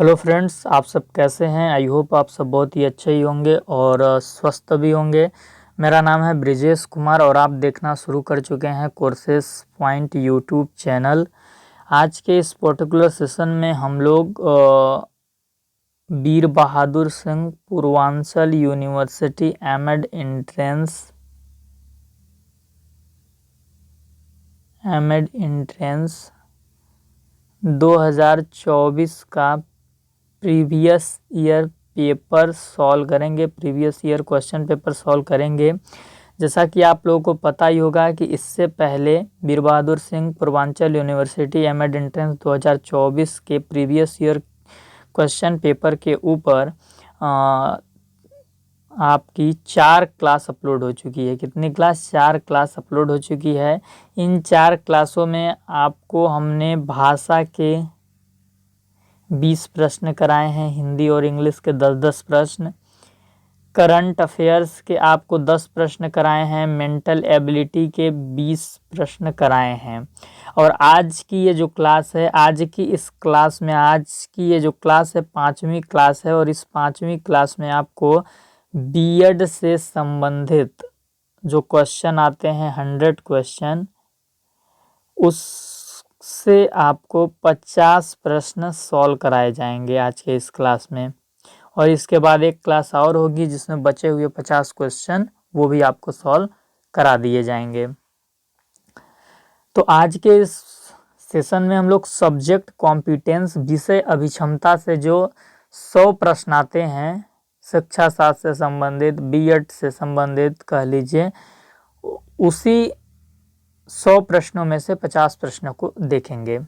Hello friends, आप सब कैसे हैं। आई होप आप सब बहुत ही अच्छे ही होंगे और स्वस्थ भी होंगे। मेरा नाम है ब्रिजेश कुमार और आप देखना शुरू कर चुके हैं कोर्सेस पॉइंट यूट्यूब चैनल। आज के इस पर्टिकुलर सेशन में हम लोग Veer Bahadur Singh Purvanchal university MEd entrance 2024 का प्रीवियस ईयर पेपर सॉल्व करेंगे। Previous year question paper solve करेंगे। जैसा कि आप लोगों को पता ही होगा कि इससे पहले Veer Bahadur Singh Purvanchal university MEd entrance 2024 के प्रीवियस ईयर क्वेश्चन पेपर के ऊपर आपकी 4 क्लास अपलोड हो चुकी है। कितनी क्लास? 4 क्लास अपलोड हो चुकी है। इन 4 क्लासों में आपको हमने भाषा के 20 प्रश्न कराए हैं, हिंदी और इंग्लिश के 10-10 प्रश्न, करंट अफेयर्स के आपको 10 प्रश्न कराए हैं, मेंटल एबिलिटी के 20 प्रश्न कराए हैं। और आज की ये जो क्लास है, आज की ये जो क्लास है 5वीं क्लास है और इस 5वीं क्लास में आपको बीएड से संबंधित जो क्वेश्चन आते हैं 100 क्वेश्चन, उससे आपको 50 प्रश्न सॉल्व कराए जाएंगे आज के इस क्लास में। और इसके बाद एक क्लास और होगी जिसमें बचे हुए 50 क्वेश्चन वो भी आपको सॉल्व करा दिए जाएंगे। तो आज के इस सेशन में हम लोग सब्जेक्ट कॉम्पिटेंस विषय अभिक्षमता से जो 100 प्रश्न आते हैं, शिक्षा शास्त्र से संबंधित, बीएड से संबंधित कह लीजिए, उसी 100 प्रश्नों में से 50 प्रश्नों को देखेंगे।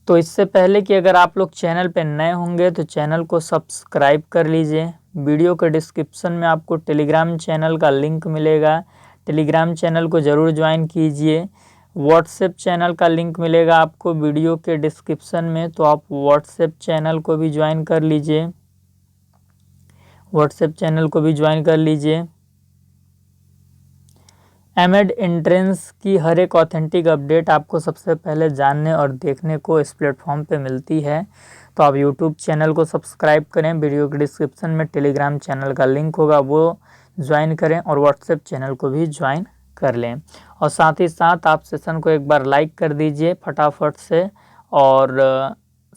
तो इससे पहले कि अगर आप लोग चैनल पे नए होंगे तो चैनल को सब्सक्राइब कर लीजिए। वीडियो के डिस्क्रिप्शन में आपको टेलीग्राम चैनल का लिंक मिलेगा, टेलीग्राम चैनल को ज़रूर ज्वाइन कीजिए। व्हाट्सएप चैनल का लिंक मिलेगा आपको वीडियो के डिस्क्रिप्शन में, तो आप व्हाट्सएप चैनल को भी ज्वाइन कर लीजिए। एमएड एंट्रेंस की हर एक ऑथेंटिक अपडेट आपको सबसे पहले जानने और देखने को इस प्लेटफॉर्म पे मिलती है। तो आप यूट्यूब चैनल को सब्सक्राइब करें, वीडियो के डिस्क्रिप्शन में टेलीग्राम चैनल का लिंक होगा वो ज्वाइन करें और व्हाट्सएप चैनल को भी ज्वाइन कर लें। और साथ ही साथ आप सेशन को एक बार लाइक कर दीजिए फटाफट से और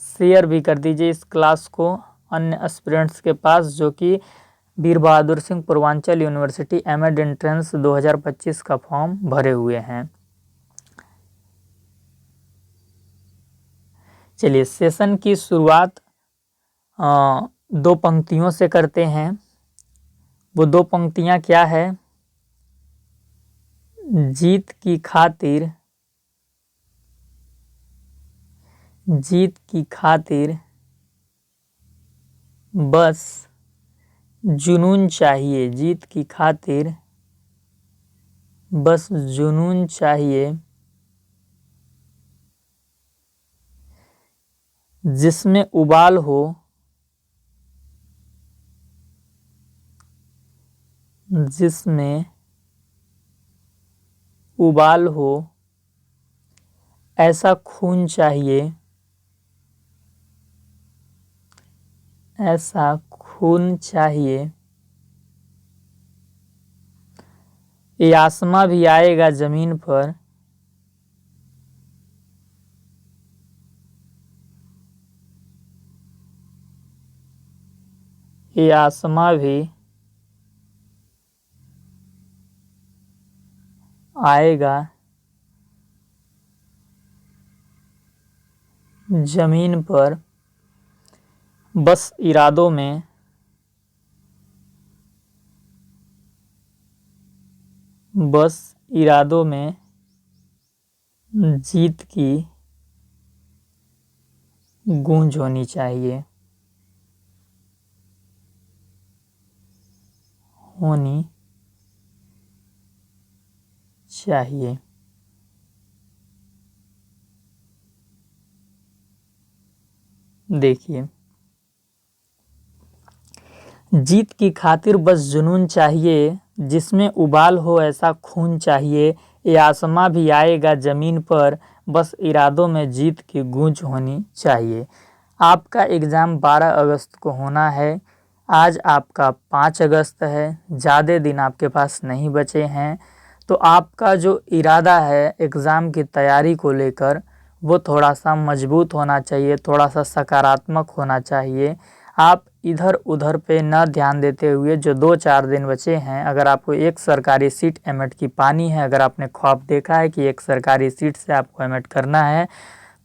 शेयर भी कर दीजिए इस क्लास को अन्य एस्पिरेंट्स के पास जो कि Veer Bahadur Singh Purvanchal university MEd entrance 2025 का फॉर्म भरे हुए हैं। चलिए सेशन की शुरुआत 2 पंक्तियों से करते हैं। वो 2 पंक्तियां क्या है? जीत की खातिर बस जुनून चाहिए। जीत की खातिर बस जुनून चाहिए, जिसमें उबाल हो ऐसा खून चाहिए, ये आसमां भी आएगा जमीन पर, ये आसमां भी आएगा जमीन पर, बस इरादों में जीत की गूंज होनी चाहिए। देखिए, जीत की खातिर बस जुनून चाहिए, जिसमें उबाल हो ऐसा खून चाहिए, ये आसमां भी आएगा जमीन पर, बस इरादों में जीत की गूंज होनी चाहिए। आपका एग्ज़ाम 12 अगस्त को होना है, आज आपका 5 अगस्त है, ज़्यादा दिन आपके पास नहीं बचे हैं। तो आपका जो इरादा है एग्ज़ाम की तैयारी को लेकर वो थोड़ा सा मजबूत होना चाहिए, थोड़ा सा सकारात्मक होना चाहिए। आप इधर उधर पे न ध्यान देते हुए जो 2-4 दिन बचे हैं, अगर आपको एक सरकारी सीट एमएड की पानी है, अगर आपने ख्वाब देखा है कि एक सरकारी सीट से आपको एमएड करना है,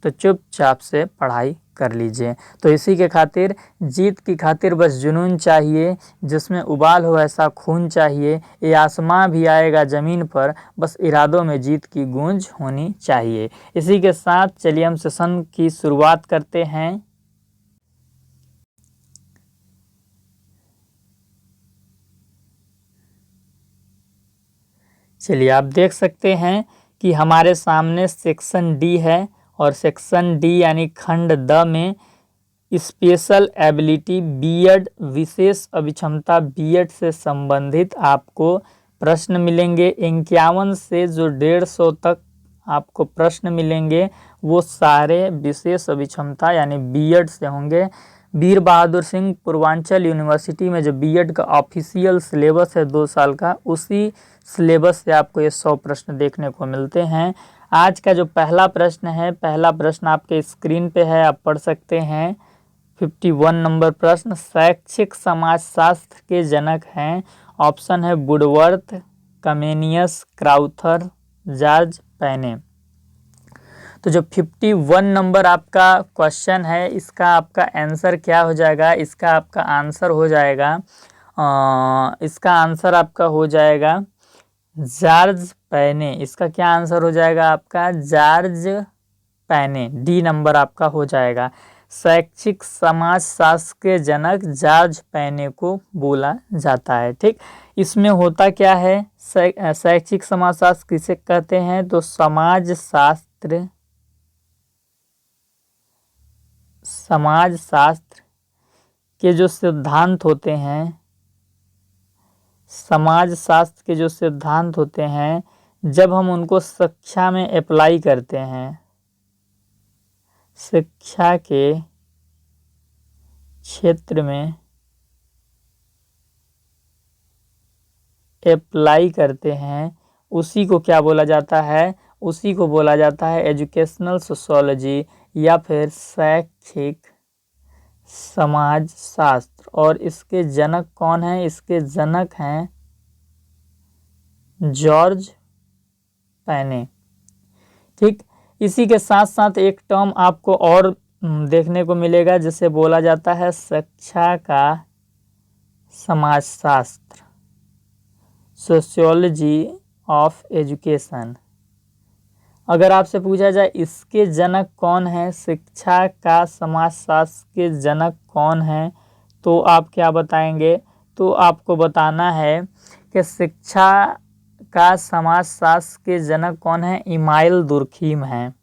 तो चुपचाप से पढ़ाई कर लीजिए। तो इसी के खातिर, जीत की खातिर बस जुनून चाहिए, जिसमें उबाल हो ऐसा खून चाहिए। ये आसमां भी आएगा ज़मीन पर, बस इरादों में जीत की गूंज होनी चाहिए। इसी के साथ चलिए हम सेशन की शुरुआत करते हैं। चलिए आप देख सकते हैं कि हमारे सामने सेक्शन डी है, और सेक्शन डी यानी खंड द में स्पेशल एबिलिटी बीएड, विशेष अभिक्षमता बीएड से संबंधित आपको प्रश्न मिलेंगे। 51 से जो 150 तक आपको प्रश्न मिलेंगे वो सारे विशेष अभिक्षमता यानी बीएड से होंगे। वीर बहादुर सिंह पूर्वांचल यूनिवर्सिटी में जो बीएड का ऑफिशियल सिलेबस है 2 साल का, उसी सिलेबस से आपको ये 100 प्रश्न देखने को मिलते हैं। आज का जो पहला प्रश्न है, पहला प्रश्न आपके स्क्रीन पे है, आप पढ़ सकते हैं। 51 नंबर प्रश्न, शैक्षिक समाजशास्त्र के जनक हैं। ऑप्शन है वुडवर्थ, कमेनियस, क्राउथर, जॉर्ज पैने। तो जो 51 नंबर आपका क्वेश्चन है, इसका आपका आंसर क्या हो जाएगा? इसका आपका आंसर हो जाएगा इसका आंसर आपका हो जाएगा जॉर्ज पैने। इसका क्या आंसर हो जाएगा आपका? जॉर्ज पैने। डी नंबर आपका हो जाएगा। शैक्षिक समाजशास्त्र के जनक जॉर्ज पैने को बोला जाता है। ठीक, इसमें होता क्या है? शैक्षिक समाजशास्त्र किसे कहते हैं? तो समाजशास्त्र के जो सिद्धांत होते हैं, समाजशास्त्र के जो सिद्धांत होते हैं, जब हम उनको शिक्षा में अप्लाई करते हैं, शिक्षा के क्षेत्र में अप्लाई करते हैं, उसी को क्या बोला जाता है? उसी को बोला जाता है एजुकेशनल सोशियोलॉजी या फिर शैक्षिक समाजशास्त्र। और इसके जनक कौन हैं? इसके जनक हैं जॉर्ज पैने। ठीक, इसी के साथ साथ एक टर्म आपको और देखने को मिलेगा जिसे बोला जाता है शिक्षा का समाजशास्त्र, सोशियोलॉजी ऑफ एजुकेशन। अगर आपसे पूछा जाए इसके जनक कौन है, शिक्षा का समाजशास्त्र के जनक कौन है, तो आप क्या बताएंगे? तो आपको बताना है कि शिक्षा का समाजशास्त्र के जनक कौन है? इमाइल दुर्खीम है।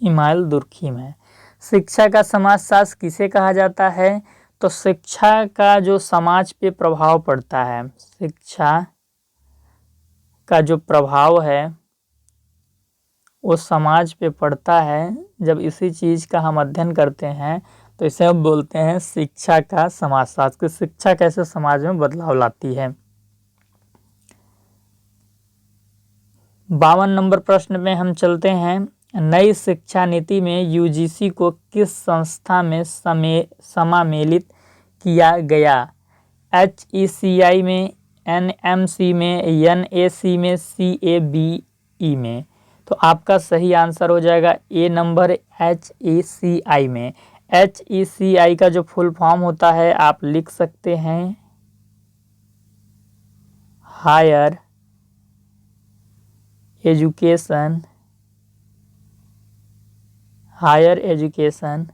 इमाइल दुर्खीम है। शिक्षा का समाजशास्त्र किसे कहा जाता है? तो शिक्षा का जो समाज पे प्रभाव पड़ता है, शिक्षा का जो प्रभाव है वो समाज पे पड़ता है, जब इसी चीज़ का हम अध्ययन करते हैं तो इसे हम बोलते हैं शिक्षा का समाजशास्त्र। शिक्षा कैसे समाज में बदलाव लाती है। 52 नंबर प्रश्न में हम चलते हैं। नई शिक्षा नीति में यूजीसी को किस संस्था में समामेलित किया गया? HECI में, NMC में, NAC में, CABE में। तो आपका सही आंसर हो जाएगा ए नंबर, HECI में। HECI का जो फुल फॉर्म होता है आप लिख सकते हैं higher education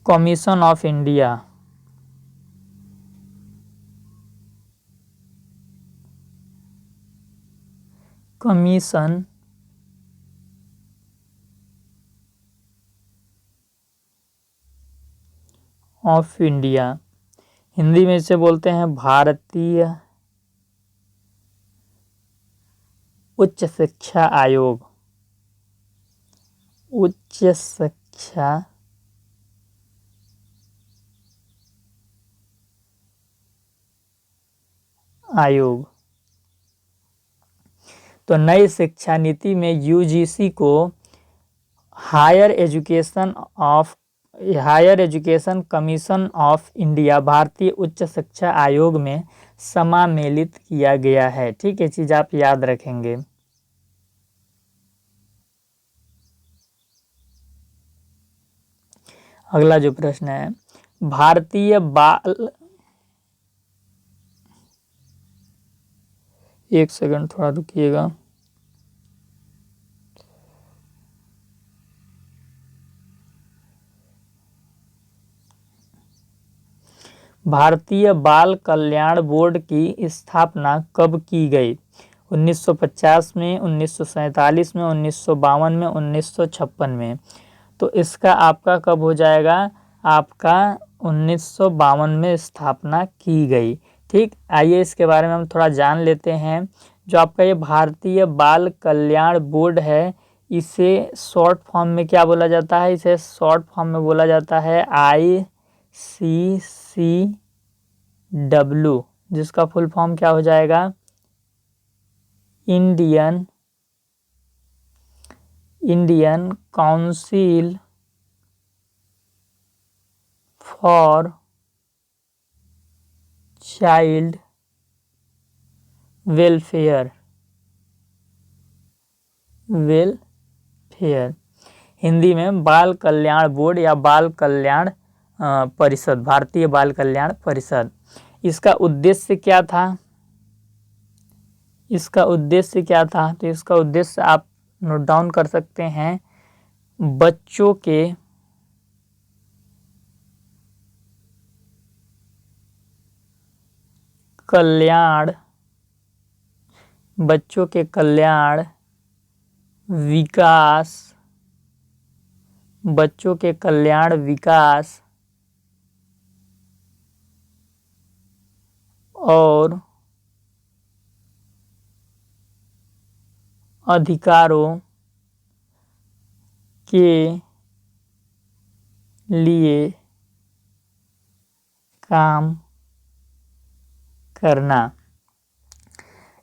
commission of India. Commission of India. Hindi में इसे बोलते हैं भारतीय उच्च शिक्षा आयोग। उच्च शिक्षा आयोग। तो नई शिक्षा नीति में यूजीसी को higher education commission of India भारतीय उच्च शिक्षा आयोग में समामेलित किया गया है। ठीक है, चीज आप याद रखेंगे। अगला जो प्रश्न है, भारतीय बाल, एक सेकंड थोड़ा रुकिएगा। भारतीय बाल कल्याण बोर्ड की स्थापना कब की गई? 1950 में, 1947 में, 1952 में, 1956 में। तो इसका आपका कब हो जाएगा? आपका 1952 में स्थापना की गई। ठीक, आइए इसके बारे में हम थोड़ा जान लेते हैं। जो आपका ये भारतीय बाल कल्याण बोर्ड है, इसे शॉर्ट फॉर्म में क्या बोला जाता है? इसे शॉर्ट फॉर्म में बोला जाता है ICCW, जिसका फुल फॉर्म क्या हो जाएगा? Indian council for child welfare. Hindi में बाल कल्याण बोर्ड या बाल कल्याण परिषद, भारतीय बाल कल्याण परिषद। इसका उद्देश्य क्या था? तो इसका उद्देश्य आप नोट डाउन कर सकते हैं। बच्चों के कल्याण, विकास और अधिकारों के लिए काम करना।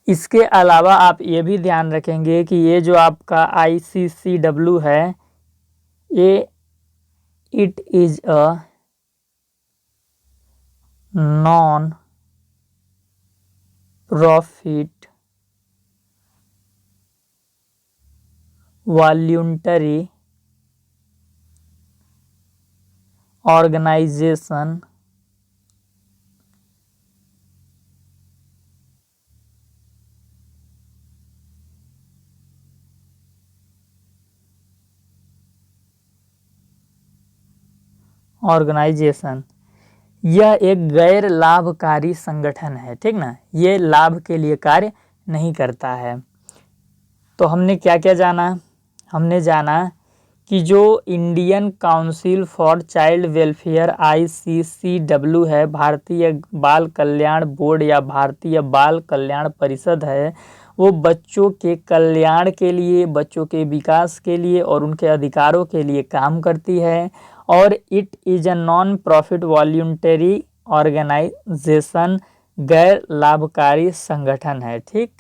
इसके अलावा आप ये भी ध्यान रखेंगे कि ये जो आपका ICCW है, it is a non profit voluntary organisation यह एक गैर लाभकारी संगठन है। ठीक ना, ये लाभ के लिए कार्य नहीं करता है। तो हमने क्या क्या जाना? हमने जाना कि जो Indian council for child welfare ICCW है, भारतीय बाल कल्याण बोर्ड या भारतीय बाल कल्याण परिषद है, वो बच्चों के कल्याण के लिए, बच्चों के विकास के लिए और उनके अधिकारों के लिए काम करती है। और it is a non profit voluntary organisation, गैर लाभकारी संगठन है। ठीक,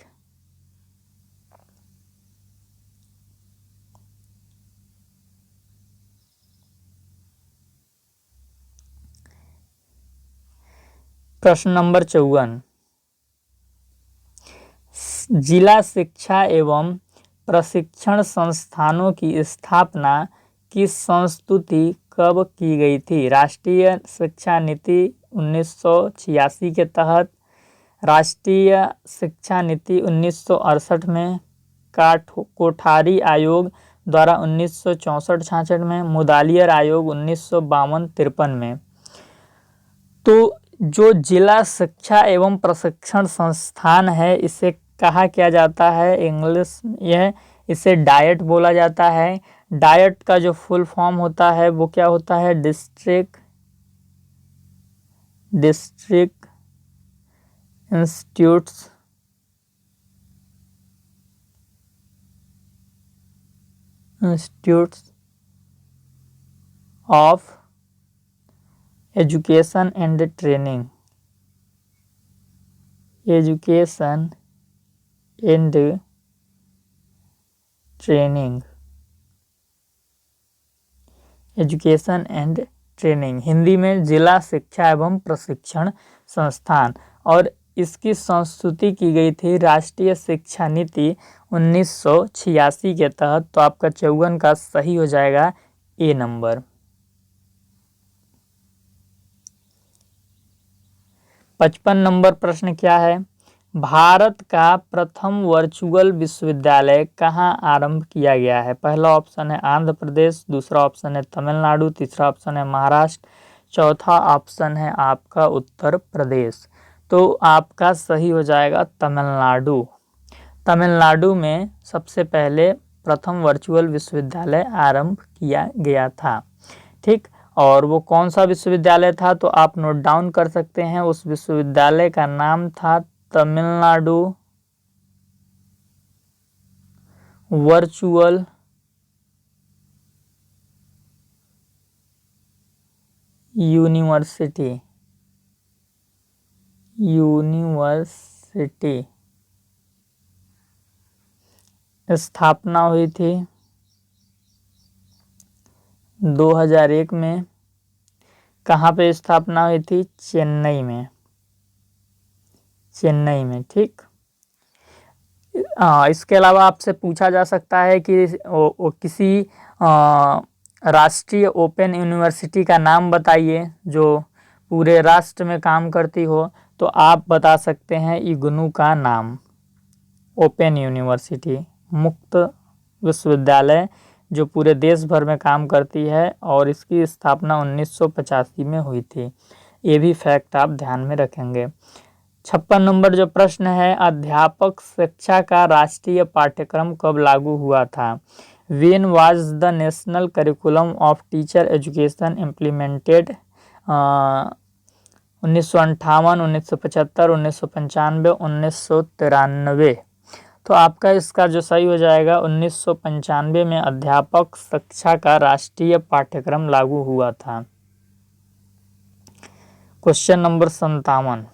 प्रश्न नंबर 54, जिला शिक्षा एवं प्रशिक्षण संस्थानों की स्थापना किस संस्तुति कब की गई थी? राष्ट्रीय शिक्षा नीति 1986 के तहत, राष्ट्रीय शिक्षा नीति 1968 में, कोठारी आयोग द्वारा 1964-66 में, मुदालियर आयोग 1952-53 में। तो जो जिला शिक्षा एवं प्रशिक्षण संस्थान है, इसे कहा क्या जाता है? इंग्लिश में इसे डायट बोला जाता है। डायट का जो फुल फॉर्म होता है वो क्या होता है? District district institutes of education and training, education and training, education and training, Hindi में जिला शिक्षा एवं प्रशिक्षण संस्थान। और इसकी संस्तुति की गई थी राष्ट्रीय शिक्षा नीति 1986 के तहत। तो आपका 54 का सही हो जाएगा ए नंबर। 55 नंबर प्रश्न क्या है? भारत का प्रथम वर्चुअल विश्वविद्यालय कहाँ आरंभ किया गया है? पहला ऑप्शन है आंध्र प्रदेश, दूसरा ऑप्शन है तमिलनाडु, तीसरा ऑप्शन है महाराष्ट्र, चौथा ऑप्शन है आपका उत्तर प्रदेश। तो आपका सही हो जाएगा तमिलनाडु। तमिलनाडु में सबसे पहले प्रथम वर्चुअल विश्वविद्यालय आरंभ किया गया था। ठीक, और वो कौन सा विश्वविद्यालय था तो आप नोट डाउन कर सकते हैं। उस विश्वविद्यालय का नाम था तमिलनाडु वर्चुअल यूनिवर्सिटी। स्थापना हुई थी 2001 में। कहाँ पे स्थापना हुई थी? चेन्नई में, चेन्नई में। ठीक, इसके अलावा आपसे पूछा जा सकता है कि किसी राष्ट्रीय ओपन यूनिवर्सिटी का नाम बताइए जो पूरे राष्ट्र में काम करती हो। तो आप बता सकते हैं इग्नू का नाम, ओपन यूनिवर्सिटी, मुक्त विश्वविद्यालय जो पूरे देश भर में काम करती है, और इसकी स्थापना 1985 में हुई थी। ये भी फैक्ट आप ध्यान में रखेंगे। 56 नंबर जो प्रश्न है, अध्यापक शिक्षा का राष्ट्रीय पाठ्यक्रम कब लागू हुआ था? When was the national curriculum of teacher education implemented? 1958, 1975, 1995, 1993। तो आपका इसका जो सही हो जाएगा 1995 में अध्यापक शिक्षा का राष्ट्रीय पाठ्यक्रम लागू हुआ था। क्वेश्चन नंबर 57,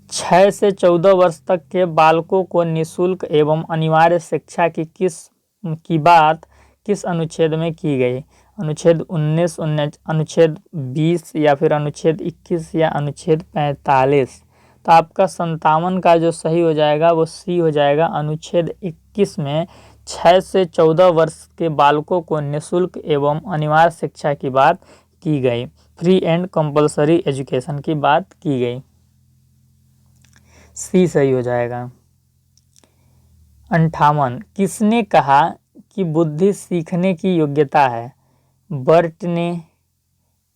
6 से 14 वर्ष तक के बालकों को निःशुल्क एवं अनिवार्य शिक्षा की बात किस अनुच्छेद में की गई? अनुच्छेद 19, अनुच्छेद 20 या फिर अनुच्छेद 21 या अनुच्छेद 45? तो आपका 57 का जो सही हो जाएगा वो सी हो जाएगा। अनुच्छेद 21 में 6 से 14 वर्ष के बालकों को निःशुल्क एवं अनिवार्य शिक्षा की बात की गई, फ्री एंड कंपलसरी एजुकेशन की बात की गई। सी सही हो जाएगा। 58, किसने कहा कि बुद्धि सीखने की योग्यता है? बर्ट ने,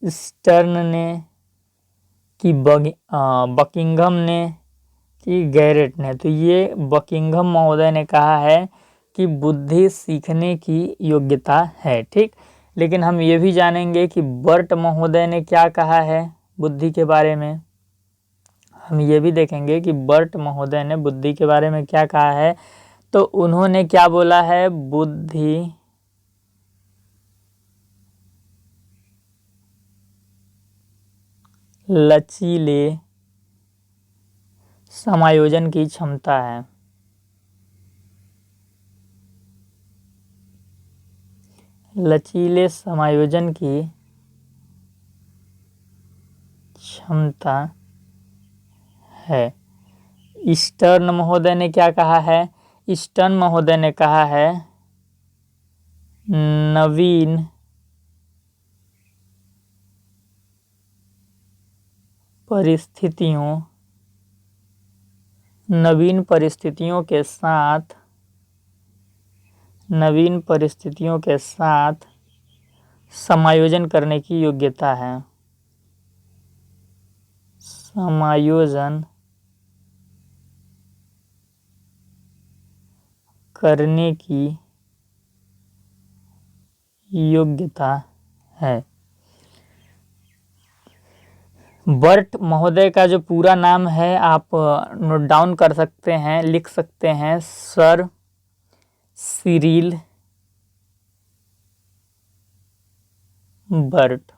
स्टर्न ने, कि बकिंघम ने, कि गैरेट ने? तो ये बकिंघम महोदय ने कहा है कि बुद्धि सीखने की योग्यता है। ठीक, लेकिन हम ये भी जानेंगे कि बर्ट महोदय ने क्या कहा है बुद्धि के बारे में। हम ये भी देखेंगे कि बर्ट महोदय ने बुद्धि के बारे में क्या कहा है। तो उन्होंने क्या बोला है? बुद्धि लचीले समायोजन की क्षमता है। लचीले समायोजन की क्षमता है। स्टर्न महोदय ने क्या कहा है? स्टर्न महोदय ने कहा है नवीन परिस्थितियों के साथ समायोजन करने की योग्यता है। समायोजन करने की योग्यता है। बर्ट महोदय का जो पूरा नाम है आप नोट डाउन कर सकते हैं, लिख सकते हैं, सर सिरिल बर्ट।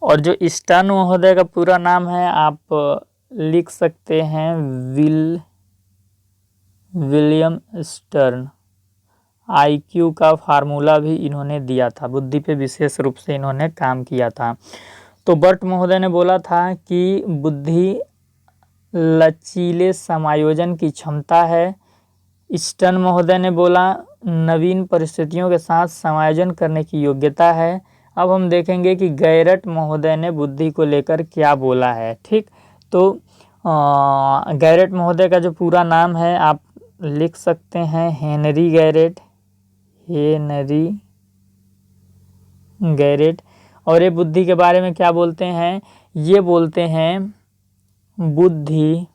और जो स्टर्न महोदय का पूरा नाम है आप लिख सकते हैं, विलियम स्टर्न। आईक्यू का फार्मूला भी इन्होंने दिया था, बुद्धि पे विशेष रूप से इन्होंने काम किया था। तो बर्ट महोदय ने बोला था कि बुद्धि लचीले समायोजन की क्षमता है। स्टर्न महोदय ने बोला नवीन परिस्थितियों के साथ समायोजन करने की योग्यता है। अब हम देखेंगे कि गैरट महोदय ने बुद्धि को लेकर क्या बोला है। ठीक, तो गैरट महोदय का जो पूरा नाम है आप लिख सकते हैं, हेनरी गैरेट, हेनरी गैरेट। और ये बुद्धि के बारे में क्या बोलते हैं, ये बोलते हैं बुद्धि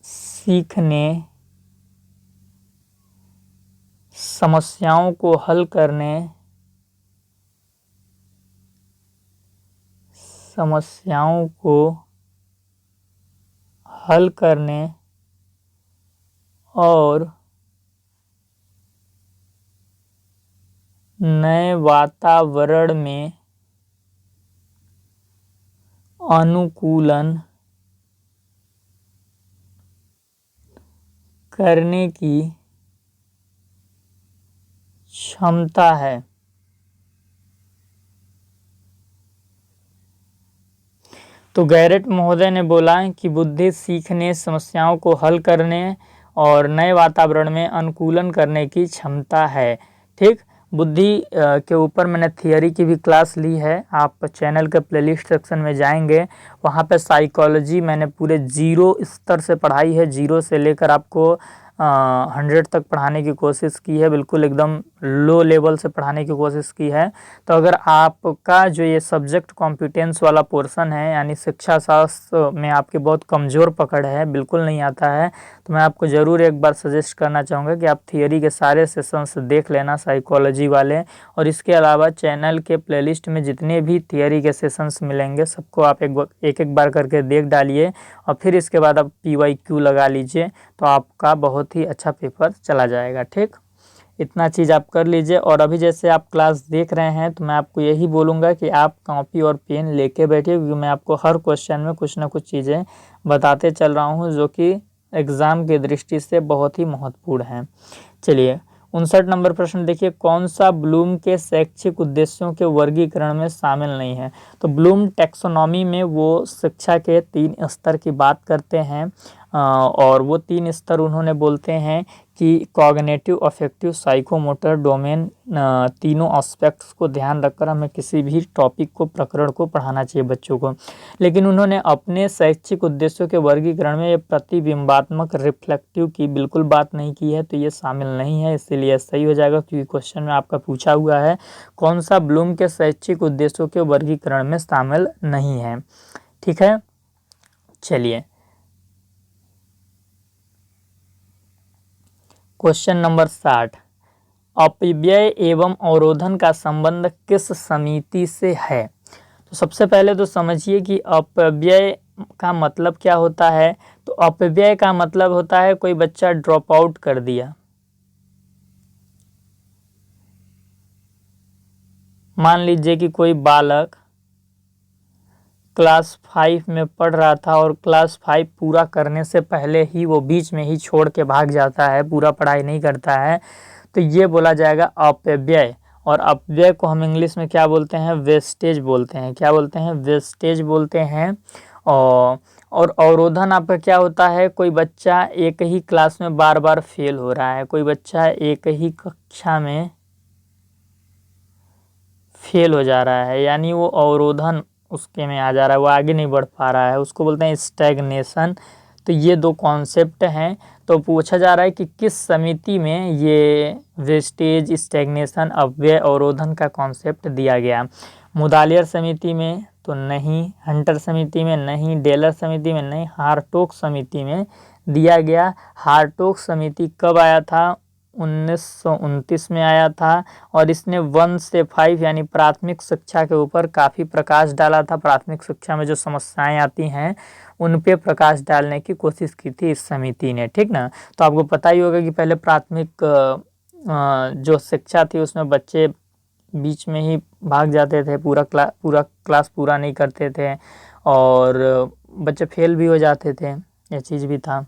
सीखने, समस्याओं को हल करने, समस्याओं को हल करने और नए वातावरण में अनुकूलन करने की क्षमता है। तो गैरेट महोदय ने बोला कि बुद्धि सीखने, समस्याओं को हल करने और नए वातावरण में अनुकूलन करने की क्षमता है। ठीक, बुद्धि के ऊपर मैंने थियरी की भी क्लास ली है, आप चैनल के प्लेलिस्ट सेक्शन में जाएंगे, वहाँ पे साइकोलॉजी मैंने पूरे 0 स्तर से पढ़ाई है, 0 से लेकर आपको 100 तक पढ़ाने की कोशिश की है, बिल्कुल एकदम लो लेवल से पढ़ाने की कोशिश की है। तो अगर आपका जो ये सब्जेक्ट कॉम्पिटेंस वाला पोर्शन है, यानी शिक्षा शास्त्र में आपकी बहुत कमज़ोर पकड़ है, बिल्कुल नहीं आता है, तो मैं आपको ज़रूर एक बार सजेस्ट करना चाहूँगा कि आप थियरी के सारे सेशंस देख लेना साइकोलॉजी वाले। और इसके अलावा चैनल के प्लेलिस्ट में जितने भी थियरी के सेशंस मिलेंगे सबको आप एक बार करके देख डालिए और फिर इसके बाद आप PYQ लगा लीजिए, तो आपका बहुत ही अच्छा पेपर चला जाएगा। ठीक, इतना चीज़ आप कर लीजिए। और अभी जैसे आप क्लास देख रहे हैं तो मैं आपको यही बोलूँगा कि आप कॉपी और पेन लेके बैठिए, क्योंकि मैं आपको हर क्वेश्चन में कुछ ना कुछ चीज़ें बताते चल रहा हूँ जो कि एग्ज़ाम की दृष्टि से बहुत ही महत्वपूर्ण हैं। चलिए 59 नंबर प्रश्न देखिए, कौन सा ब्लूम के शैक्षिक उद्देश्यों के वर्गीकरण में शामिल नहीं है। तो ब्लूम टैक्सोनॉमी में वो शिक्षा के 3 स्तर की बात करते हैं और वो 3 स्तर उन्होंने बोलते हैं कि कॉग्निटिव, अफेक्टिव, साइकोमोटर डोमेन, तीनों एस्पेक्ट्स को ध्यान रखकर हमें किसी भी टॉपिक को, प्रकरण को पढ़ाना चाहिए बच्चों को। लेकिन उन्होंने अपने शैक्षिक उद्देश्यों के वर्गीकरण में ये प्रतिबिंबात्मक, रिफ्लेक्टिव की बिल्कुल बात नहीं की है, तो ये शामिल नहीं है, इसीलिए सही हो जाएगा, क्योंकि क्वेश्चन में आपका पूछा हुआ है कौन सा ब्लूम के शैक्षिक उद्देश्यों के वर्गीकरण में शामिल नहीं है। ठीक है, चलिए क्वेश्चन नंबर 60, अपव्यय एवं अवरोधन का संबंध किस समिति से है। तो सबसे पहले तो समझिए कि अपव्यय का मतलब क्या होता है। तो अपव्यय का मतलब होता है कोई बच्चा ड्रॉप आउट कर दिया। मान लीजिए कि कोई बालक क्लास 5 में पढ़ रहा था और क्लास 5 पूरा करने से पहले ही वो बीच में ही छोड़ के भाग जाता है, पूरा पढ़ाई नहीं करता है, तो ये बोला जाएगा अपव्यय। और अपव्यय को हम इंग्लिश में क्या बोलते हैं, वेस्टेज बोलते हैं। क्या बोलते हैं, वेस्टेज बोलते हैं। और अवरोधन आपका क्या होता है, कोई बच्चा एक ही क्लास में बार बार फेल हो रहा है, कोई बच्चा एक ही कक्षा में फेल हो जा रहा है, यानी वो अवरोधन उसके में आ जा रहा है, वो आगे नहीं बढ़ पा रहा है, उसको बोलते हैं स्टैग्नेशन। तो ये 2 कॉन्सेप्ट हैं। तो पूछा जा रहा है कि किस समिति में ये वेस्टेज, स्टैग्नेशन, अपव्यय, अवरोधन का कॉन्सेप्ट दिया गया। मुदालियर समिति में तो नहीं, हंटर समिति में नहीं, डेलर समिति में नहीं, हारटोक समिति में दिया गया। हारटोक समिति कब आया था, 1929 में आया था और इसने 1 से 5 यानी प्राथमिक शिक्षा के ऊपर काफ़ी प्रकाश डाला था। प्राथमिक शिक्षा में जो समस्याएं आती हैं उन पे प्रकाश डालने की कोशिश की थी इस समिति ने, ठीक ना। तो आपको पता ही होगा कि पहले प्राथमिक जो शिक्षा थी उसमें बच्चे बीच में ही भाग जाते थे, पूरा क्लास पूरा नहीं करते थे और बच्चे फेल भी हो जाते थे, ये चीज़ भी था।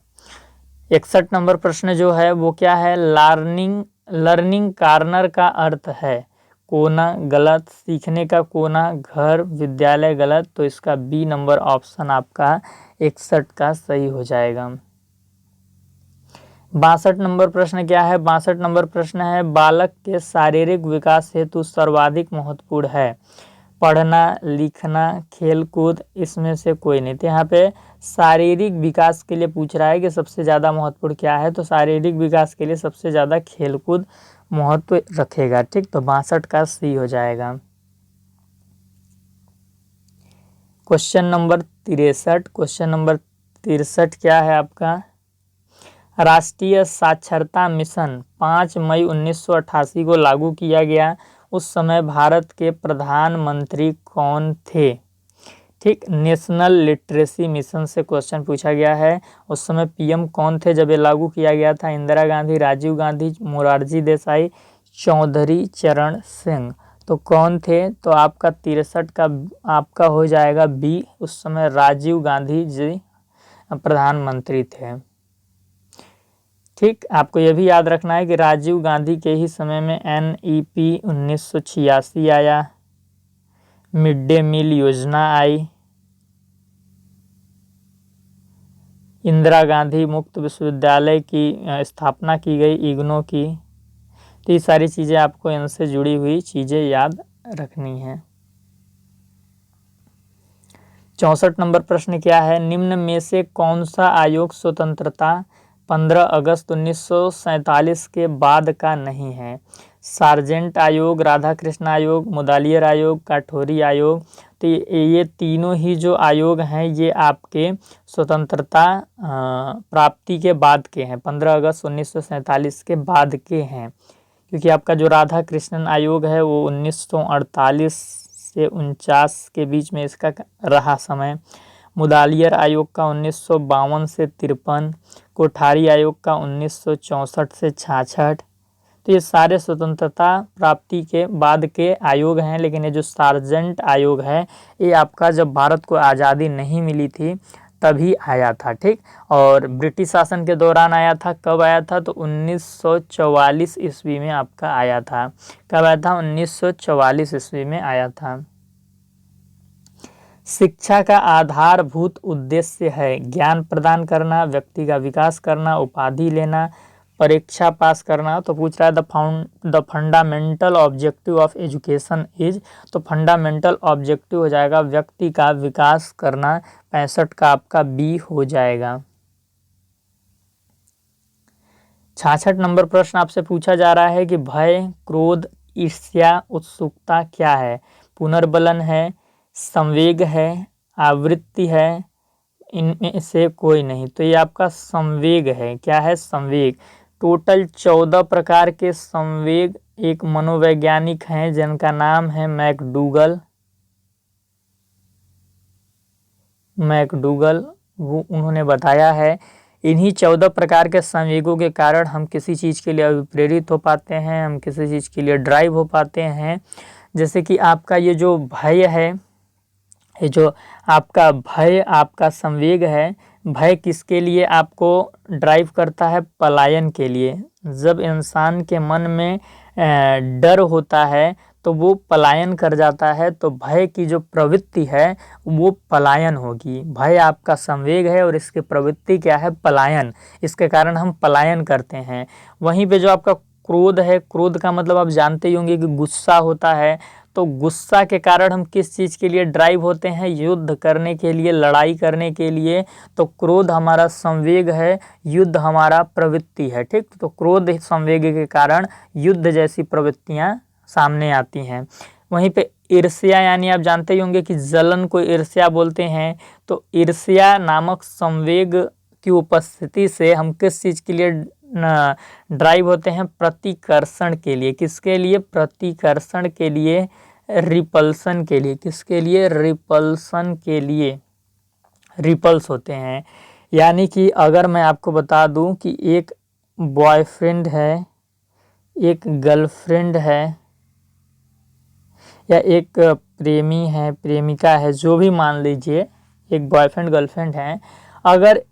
61 नंबर प्रश्न जो है वो क्या है, लर्निंग कॉर्नर का अर्थ है कोना, गलत, सीखने का कोना, घर, विद्यालय, गलत। तो इसका बी नंबर ऑप्शन आपका 61 का सही हो जाएगा। 62 नंबर प्रश्न क्या है, 62 नंबर प्रश्न है बालक के शारीरिक विकास हेतु सर्वाधिक महत्वपूर्ण है पढ़ना, लिखना, खेल कूद, इसमें से कोई नहीं। तो यहाँ पे शारीरिक विकास के लिए पूछ रहा है कि सबसे ज़्यादा महत्वपूर्ण क्या है, तो शारीरिक विकास के लिए सबसे ज़्यादा खेलकूद महत्व रखेगा, ठीक। तो 62 का सी हो जाएगा। क्वेश्चन नंबर 63, क्वेश्चन नंबर 63 क्या है आपका, राष्ट्रीय साक्षरता मिशन 5 मई 1988 को लागू किया गया, उस समय भारत के प्रधानमंत्री कौन थे, ठीक। नेशनल लिटरेसी मिशन से क्वेश्चन पूछा गया है, उस समय पीएम कौन थे जब ये लागू किया गया था, इंदिरा गांधी, राजीव गांधी, मोरारजी देसाई, चौधरी चरण सिंह। तो कौन थे, तो आपका 63 का आपका हो जाएगा बी, उस समय राजीव गांधी जी प्रधानमंत्री थे, ठीक। आपको यह भी याद रखना है कि राजीव गांधी के ही समय में NEP 1986 आया, मिड डे मील योजना आई, इंदिरा गांधी मुक्त विश्वविद्यालय की स्थापना की गई, इग्नो की। तो ये सारी चीज़ें आपको इनसे जुड़ी हुई चीज़ें याद रखनी है। 64 नंबर प्रश्न क्या है, निम्न में से कौन सा आयोग स्वतंत्रता 15 अगस्त 1947 के बाद का नहीं है, सार्जेंट आयोग, राधाकृष्ण आयोग, मुदालियर आयोग, काठौरी आयोग। तो ये तीनों ही जो आयोग हैं ये आपके स्वतंत्रता प्राप्ति के बाद के हैं, 15 अगस्त 1947 के बाद के हैं, क्योंकि आपका जो राधा कृष्णन आयोग है वो 1948 से 49 के बीच में इसका रहा समय, मुदालियर आयोग का 1952 से 53, कोठारी आयोग का 1964 से 66। तो ये सारे स्वतंत्रता प्राप्ति के बाद के आयोग हैं, लेकिन ये जो सार्जेंट आयोग है ये आपका जब भारत को आज़ादी नहीं मिली थी तभी आया था, ठीक। और ब्रिटिश शासन के दौरान आया था, कब आया था, तो 1944 ईस्वी में आपका आया था। कब आया था, 1944 ईस्वी में आया था। शिक्षा का आधारभूत उद्देश्य है ज्ञान प्रदान करना, व्यक्ति का विकास करना, उपाधि लेना, परीक्षा पास करना। तो पूछ रहा है the fundamental objective of education is, तो फंडामेंटल ऑब्जेक्टिव हो जाएगा व्यक्ति का विकास करना, 65 का आपका बी हो जाएगा। 66 नंबर प्रश्न आपसे पूछा जा रहा है कि भय, क्रोध, ईर्ष्या, उत्सुकता क्या है, पुनर्बलन है, संवेग है, आवृत्ति है, इनमें से कोई नहीं। तो ये आपका संवेग है, क्या है, संवेग। टोटल 14 प्रकार के संवेग एक मनोवैज्ञानिक हैं जिनका नाम है मैकडूगल, वो उन्होंने बताया है। इन्हीं 14 प्रकार के संवेगों के कारण हम किसी चीज़ के लिए अभिप्रेरित हो पाते हैं, हम किसी चीज़ के लिए ड्राइव हो पाते हैं। जैसे कि आपका ये जो भय है, ये जो आपका भय आपका संवेग है, भय किसके लिए आपको ड्राइव करता है, पलायन के लिए। जब इंसान के मन में डर होता है तो वो पलायन कर जाता है, तो भय की जो प्रवृत्ति है वो पलायन होगी। भय आपका संवेग है और इसकी प्रवृत्ति क्या है, पलायन, इसके कारण हम पलायन करते हैं। वहीं पे जो आपका क्रोध है, क्रोध का मतलब आप जानते ही होंगे कि गुस्सा होता है, तो गुस्सा के कारण हम किस चीज़ के लिए ड्राइव होते हैं, युद्ध करने के लिए, लड़ाई करने के लिए। तो क्रोध हमारा संवेग है, युद्ध हमारा प्रवृत्ति है, ठीक। तो क्रोध संवेग के कारण युद्ध जैसी प्रवृत्तियां सामने आती हैं। वहीं पे ईर्ष्या, यानी आप जानते ही होंगे कि जलन को ईर्ष्या बोलते हैं। तो ईर्ष्या नामक संवेग की उपस्थिति से हम किस चीज़ के लिए ड्राइव होते हैं प्रतिकर्षण के लिए। किसके लिए? प्रतिकर्षण के लिए, रिपल्सन के लिए। किसके लिए? रिपल्सन के लिए रिपल्स होते हैं। यानी कि अगर मैं आपको बता दूं कि एक बॉयफ्रेंड है, एक गर्लफ्रेंड है, या एक प्रेमी है, प्रेमिका है, जो भी मान लीजिए, एक बॉयफ्रेंड गर्लफ्रेंड है, अगर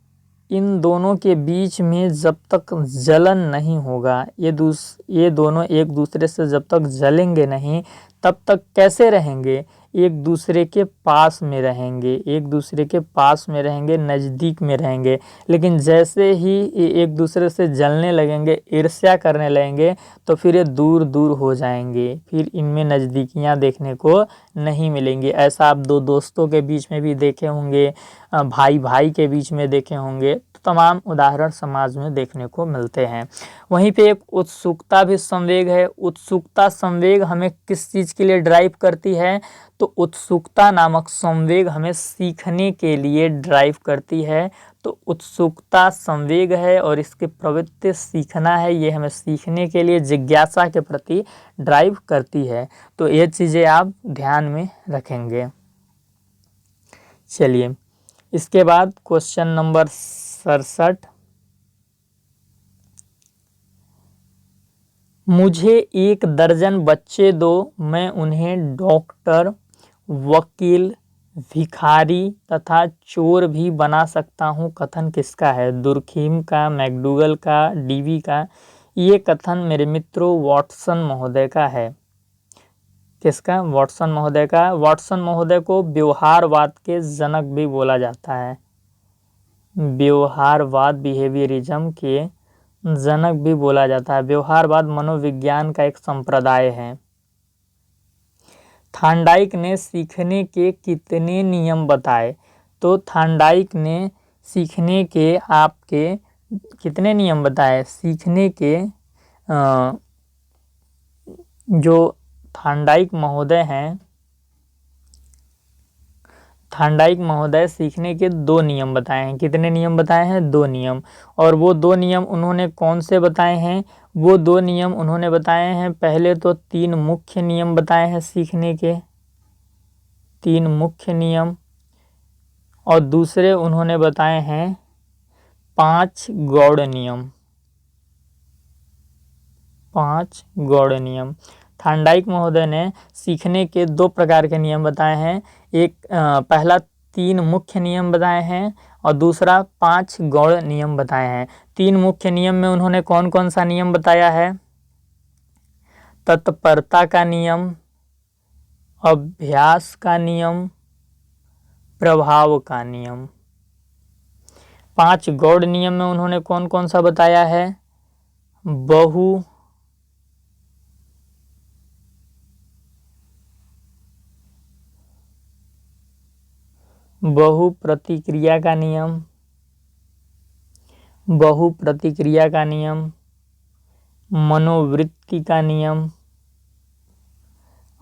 इन दोनों के बीच में जब तक जलन नहीं होगा, ये दोनों एक दूसरे से जब तक जलेंगे नहीं, तब तक कैसे रहेंगे? एक दूसरे के पास में रहेंगे, एक दूसरे के पास में रहेंगे, नज़दीक में रहेंगे। लेकिन जैसे ही ये एक दूसरे से जलने लगेंगे, ईर्ष्या करने लगेंगे, तो फिर ये दूर दूर हो जाएंगे, फिर इनमें नज़दीकियाँ देखने को नहीं मिलेंगी। ऐसा आप दो दोस्तों के बीच में भी देखे होंगे, भाई भाई के बीच में देखे होंगे, तो तमाम उदाहरण समाज में देखने को मिलते हैं। वहीं पे एक उत्सुकता भी संवेग है। उत्सुकता संवेग हमें किस चीज़ के लिए ड्राइव करती है? तो उत्सुकता नामक संवेग हमें सीखने के लिए ड्राइव करती है। तो उत्सुकता संवेग है और इसकी प्रवृत्ति सीखना है, ये हमें सीखने के लिए, जिज्ञासा के प्रति ड्राइव करती है। तो ये चीज़ें आप ध्यान में रखेंगे। चलिए, इसके बाद क्वेश्चन नंबर 67, मुझे 1 दर्जन बच्चे दो, मैं उन्हें डॉक्टर, वकील, भिखारी तथा चोर भी बना सकता हूँ। कथन किसका है? दुर्खीम का, मैकडूगल का, डीवी का? ये कथन मेरे मित्रों वाटसन महोदय का है। किसका? वाटसन महोदय का। वाटसन महोदय को व्यवहारवाद के जनक भी बोला जाता है। व्यवहारवाद, बिहेवियरिज्म के जनक भी बोला जाता है। व्यवहारवाद मनोविज्ञान का एक संप्रदाय है। थार्नडाइक ने सीखने के कितने नियम बताए? तो थार्नडाइक ने सीखने के आपके कितने नियम बताए? सीखने के जो थार्नडाइक महोदय हैं, थार्नडाइक महोदय सीखने के 2 नियम बताए हैं। कितने नियम बताए हैं? 2 नियम। और वो 2 नियम उन्होंने कौन से बताए हैं? वो 2 नियम उन्होंने बताए हैं, पहले तो 3 मुख्य नियम बताए हैं सीखने के, 3 मुख्य नियम, और दूसरे उन्होंने बताए हैं 5 गौड़ नियम। 5 गौड़ नियम। थार्नडाइक महोदय ने सीखने के 2 प्रकार के नियम बताए हैं। एक पहला 3 मुख्य नियम बताए हैं और दूसरा 5 गौड़ नियम बताए हैं। 3 मुख्य नियम में उन्होंने कौन कौन सा नियम बताया है? तत्परता का नियम, अभ्यास का नियम, प्रभाव का नियम। 5 गौड़ नियम में उन्होंने कौन कौन सा बताया है? बहु प्रतिक्रिया का नियम, बहु प्रतिक्रिया का नियम, मनोवृत्ति का नियम,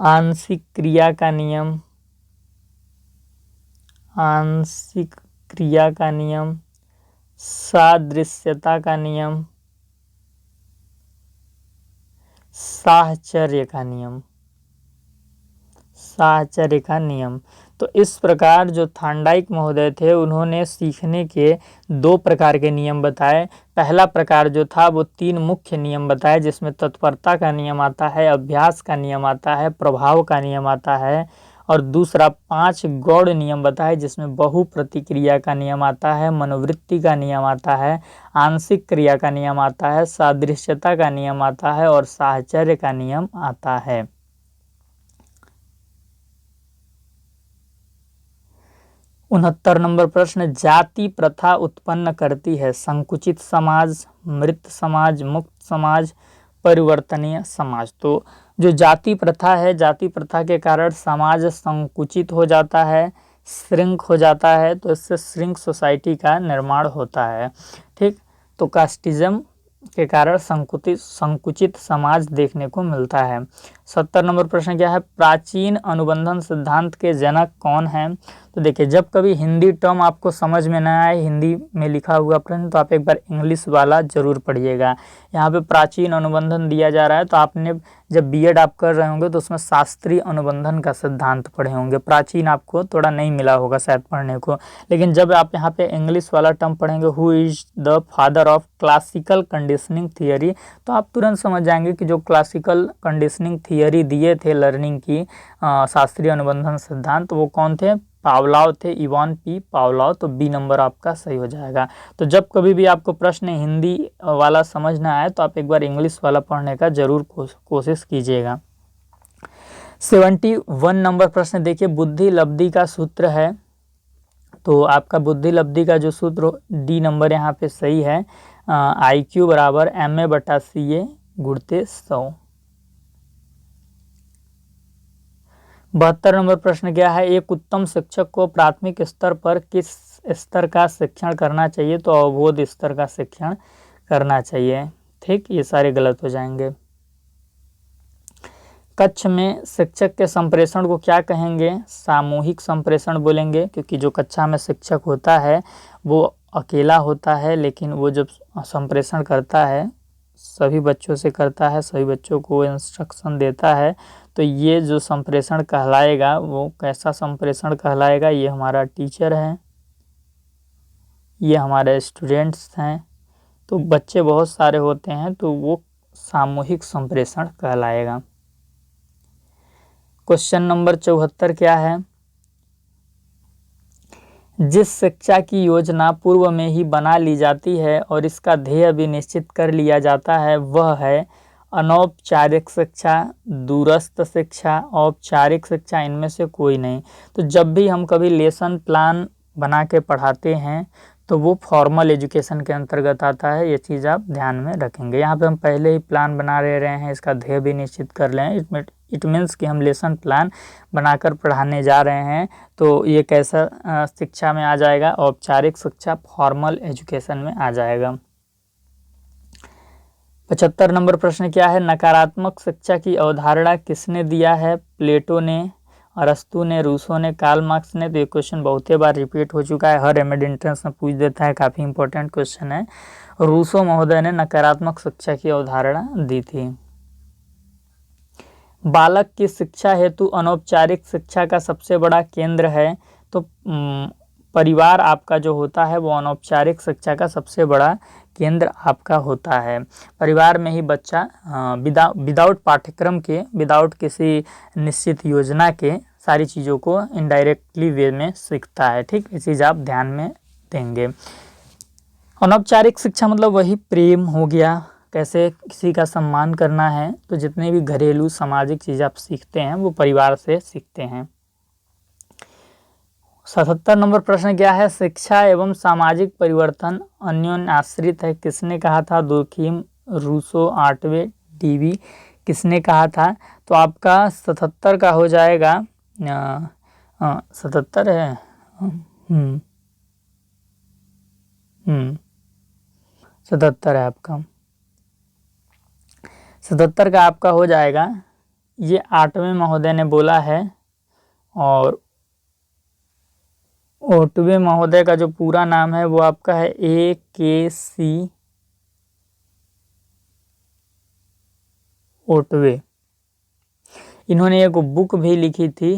आंशिक क्रिया का नियम, आंशिक क्रिया का नियम, सादृश्यता का नियम, साहचर्य का नियम, साहचर्य का नियम। तो इस प्रकार जो थार्नडाइक महोदय थे, उन्होंने सीखने के 2 प्रकार के नियम बताए। पहला प्रकार जो था वो 3 मुख्य नियम बताए, जिसमें तत्परता का नियम आता है, अभ्यास का नियम आता है, प्रभाव का नियम आता है, और दूसरा 5 गौड़ नियम बताए, जिसमें बहु प्रतिक्रिया का नियम आता है, मनोवृत्ति का नियम आता है, आंशिक क्रिया का नियम आता है, सादृश्यता का नियम आता है और साहचर्य का नियम आता है। 69 नंबर प्रश्न, जाति प्रथा उत्पन्न करती है संकुचित समाज, मृत समाज, मुक्त समाज, परिवर्तनीय समाज। तो जो जाति प्रथा है, जाति प्रथा के कारण समाज संकुचित हो जाता है, श्रिंक हो जाता है, तो इससे श्रिंक सोसाइटी का निर्माण होता है। ठीक, तो कास्टिज्म के कारण संकुचित समाज देखने को मिलता है। 70 नंबर प्रश्न क्या है, प्राचीन अनुबंधन सिद्धांत के जनक कौन है? तो देखिए, जब कभी हिंदी टर्म आपको समझ में ना आए, हिंदी में लिखा हुआ प्रश्न, तो आप एक बार इंग्लिश वाला जरूर पढ़िएगा। यहाँ पे प्राचीन अनुबंधन दिया जा रहा है, तो आपने जब बीएड आप कर रहे होंगे तो उसमें शास्त्रीय अनुबंधन का सिद्धांत पढ़े होंगे। प्राचीन आपको थोड़ा नहीं मिला होगा शायद पढ़ने को, लेकिन जब आप यहाँ पे इंग्लिश वाला टर्म पढ़ेंगे, who is the father of classical conditioning theory, तो आप तुरंत समझ जाएंगे कि जो क्लासिकल कंडीशनिंग थियरी दिए थे लर्निंग की, शास्त्रीय अनुबंधन सिद्धांत, वो कौन थे? पावलॉव थे, इवान पी पावलॉव। तो बी नंबर आपका सही हो जाएगा। तो जब कभी भी आपको प्रश्न हिंदी वाला समझ ना आए, तो आप एक बार इंग्लिश वाला पढ़ने का जरूर कोशिश कीजिएगा। 71 नंबर प्रश्न देखिए, बुद्धि लब्धि का सूत्र है। तो आपका बुद्धि लब्धि का जो सूत्र, डी नंबर यहाँ पे सही है, IQ बराबर MA/CA गुणित 100। 72 नंबर प्रश्न क्या है, एक उत्तम शिक्षक को प्राथमिक स्तर पर किस स्तर का शिक्षण करना चाहिए? तो अवबोध स्तर का शिक्षण करना चाहिए। ठीक, ये सारे गलत हो जाएंगे। कक्ष में शिक्षक के संप्रेषण को क्या कहेंगे? सामूहिक संप्रेषण बोलेंगे, क्योंकि जो कक्षा में शिक्षक होता है वो अकेला होता है, लेकिन वो जब संप्रेषण करता है सभी बच्चों से करता है, सभी बच्चों को इंस्ट्रक्शन देता है, तो ये जो संप्रेषण कहलाएगा, वो कैसा संप्रेषण कहलाएगा? ये हमारा टीचर है, ये हमारे स्टूडेंट्स हैं, तो बच्चे बहुत सारे होते हैं, तो वो सामूहिक संप्रेषण कहलाएगा। क्वेश्चन नंबर 74 क्या है, जिस शिक्षा की योजना पूर्व में ही बना ली जाती है और इसका ध्येय भी निश्चित कर लिया जाता है, वह है अनौपचारिक शिक्षा, दूरस्थ शिक्षा, औपचारिक शिक्षा, इनमें से कोई नहीं। तो जब भी हम कभी लेसन प्लान बना के पढ़ाते हैं तो वो फॉर्मल एजुकेशन के अंतर्गत आता है, ये चीज़ आप ध्यान में रखेंगे। यहाँ पे हम पहले ही प्लान बना रहे हैं, इसका ध्येय भी निश्चित कर लें, इट मीन्स कि हम लेसन प्लान बनाकर पढ़ाने जा रहे हैं, तो ये कैसा शिक्षा में आ जाएगा? औपचारिक शिक्षा, फॉर्मल एजुकेशन में आ जाएगा। 75 नंबर प्रश्न क्या है, नकारात्मक शिक्षा की अवधारणा किसने दिया है? प्लेटो ने, अरस्तु ने, रूसो ने, कार्ल मार्क्स ने। तो ये क्वेश्चन बहुत ही बार रिपीट हो चुका है, हर एमएड एंट्रेंस में पूछ देता है, काफ़ी इंपॉर्टेंट क्वेश्चन है। रूसो महोदय ने नकारात्मक शिक्षा की अवधारणा दी थी। बालक की शिक्षा हेतु अनौपचारिक शिक्षा का सबसे बड़ा केंद्र है, तो परिवार आपका जो होता है वो अनौपचारिक शिक्षा का सबसे बड़ा केंद्र आपका होता है। परिवार में ही बच्चा विदाउट पाठ्यक्रम के, विदाउट किसी निश्चित योजना के सारी चीज़ों को इनडायरेक्टली वे में सीखता है। ठीक, ये चीज़ आप ध्यान में देंगे। अनौपचारिक शिक्षा मतलब वही प्रेम हो गया, कैसे किसी का सम्मान करना है, तो जितने भी घरेलू सामाजिक चीज़ आप सीखते हैं वो परिवार से सीखते हैं। 77 नंबर प्रश्न क्या है, शिक्षा एवं सामाजिक परिवर्तन अन्योन्याश्रित है, किसने कहा था? दुर्खीम, रूसो, आर्टवे, डीवी, किसने कहा था? तो आपका 77 का हो जाएगा, 77 है, 77 है आपका, 77 का आपका हो जाएगा, ये आठवें महोदय ने बोला है। और ओटवे महोदय का जो पूरा नाम है वो आपका है A.K.C. ओटवे। इन्होंने एक बुक भी लिखी थी,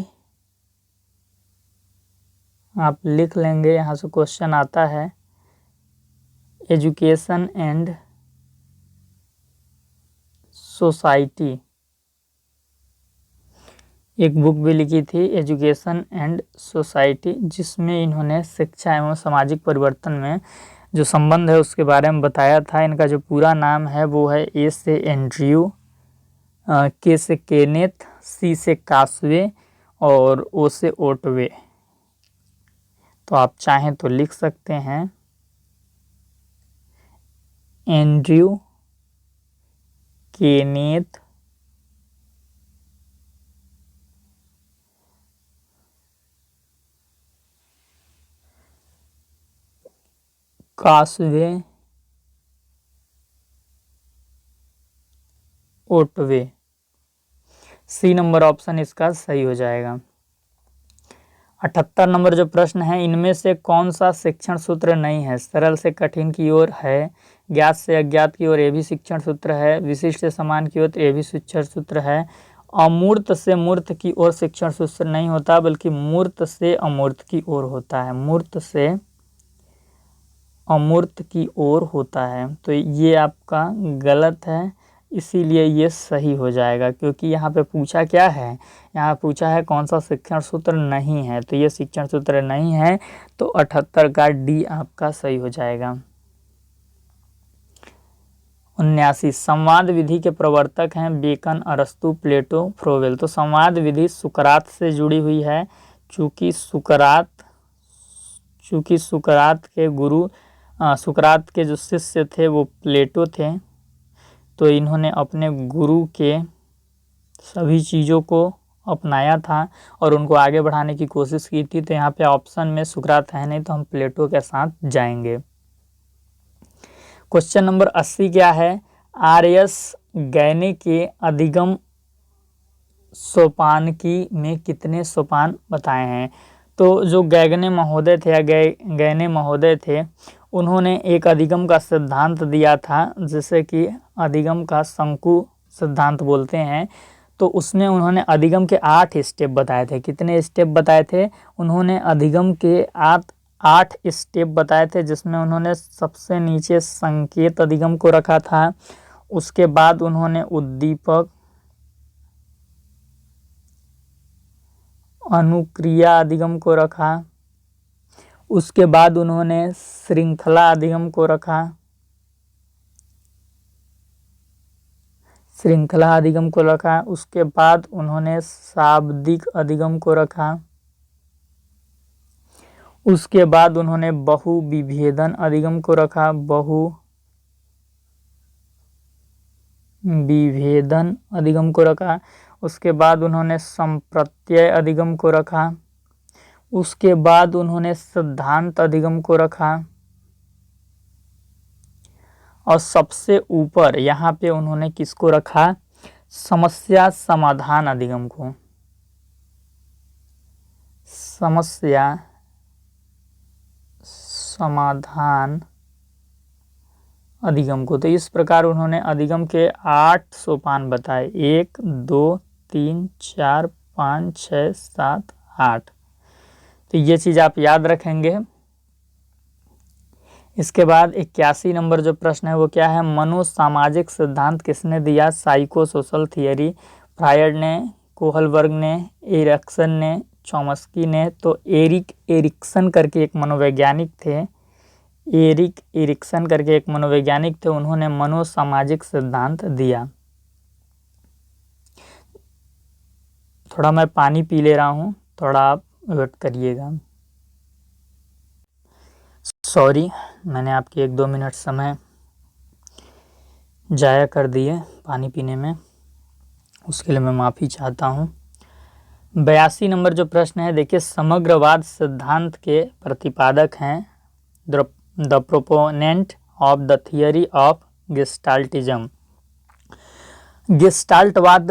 आप लिख लेंगे, यहाँ से क्वेश्चन आता है, एजुकेशन एंड सोसाइटी। एक बुक भी लिखी थी, एजुकेशन एंड सोसाइटी, जिसमें इन्होंने शिक्षा एवं सामाजिक परिवर्तन में जो संबंध है उसके बारे में बताया था। इनका जो पूरा नाम है वो है ए से एंड्रयू, के से केनेथ, सी से कासवे और ओ से ओटवे। तो आप चाहें तो लिख सकते हैं एंड्रयू, केनेथ, कासवे ओटवे। सी नंबर ऑप्शन इसका सही हो जाएगा। 78 नंबर जो प्रश्न है, इनमें से कौन सा शिक्षण सूत्र नहीं है? सरल से कठिन की ओर है, ज्ञात से अज्ञात की ओर ये भी शिक्षण सूत्र है, विशिष्ट से समान की ओर ये भी शिक्षण सूत्र है, अमूर्त से मूर्त की ओर शिक्षण सूत्र नहीं होता बल्कि मूर्त से अमूर्त की ओर होता है। मूर्त से अमूर्त की ओर होता है, तो ये आपका गलत है, इसीलिए ये सही हो जाएगा। क्योंकि यहाँ पे पूछा क्या है, यहाँ पूछा है कौन सा शिक्षण सूत्र नहीं है, तो ये शिक्षण सूत्र नहीं है, तो 78 का डी आपका सही हो जाएगा। 79 संवाद विधि के प्रवर्तक हैं बेकन, अरस्तु, प्लेटो, फ्रोवेल। तो संवाद विधि सुकरात से जुड़ी हुई है। चूँकि सुकरात के गुरु सुकरात के जो शिष्य थे वो प्लेटो थे, तो इन्होंने अपने गुरु के सभी चीज़ों को अपनाया था और उनको आगे बढ़ाने की कोशिश की थी। तो यहाँ पे ऑप्शन में सुकरात है नहीं, तो हम प्लेटो के साथ जाएंगे। क्वेश्चन नंबर 80 क्या है? आर्यस गैने के अधिगम सोपानकी में कितने सोपान बताए हैं? तो जो गैगने महोदय थे या गैने महोदय थे, उन्होंने एक अधिगम का सिद्धांत दिया था, जिसे कि अधिगम का शंकु सिद्धांत बोलते हैं। तो उसमें उन्होंने अधिगम के 8 स्टेप बताए थे। कितने स्टेप बताए थे? उन्होंने अधिगम के 8 स्टेप बताए थे, जिसमें उन्होंने सबसे नीचे संकेत अधिगम को रखा था। उसके बाद उन्होंने उद्दीपक, अनुक्रिया अधिगम को रखा। उसके बाद उन्होंने श्रृंखला अधिगम को रखा। उसके बाद उन्होंने शाब्दिक अधिगम को रखा। उसके बाद उन्होंने बहुविभेदन अधिगम को रखा। उसके बाद उन्होंने संप्रत्यय अधिगम को रखा। उसके बाद उन्होंने सिद्धांत अधिगम को रखा और सबसे ऊपर यहाँ पे उन्होंने किसको रखा? समस्या समाधान अधिगम को। समस्या समाधान अधिगम को। तो इस प्रकार उन्होंने अधिगम के 8 सोपान बताए, 1 2 3 4 5 6 7 8। तो ये चीज़ आप याद रखेंगे। इसके बाद 81 नंबर जो प्रश्न है वो क्या है? मनोसामाजिक सिद्धांत किसने दिया? Psycho social theory. फ्रायड ने, कोहलबर्ग ने, एरिक्सन ने, चॉम्स्की ने। तो एरिक एरिक्सन करके एक मनोवैज्ञानिक थे, उन्होंने मनोसामाजिक सिद्धांत दिया। थोड़ा मैं पानी पी ले रहा हूँ, थोड़ा आप वेट करिएगा। सॉरी, मैंने आपके 1-2 मिनट समय जाया कर दिए पानी पीने में, उसके लिए मैं माफ़ी चाहता हूँ। 82 नंबर जो प्रश्न है, देखिए, समग्रवाद सिद्धांत के प्रतिपादक हैं the proponent of the theory of gestaltism. गेस्टाल्टवाद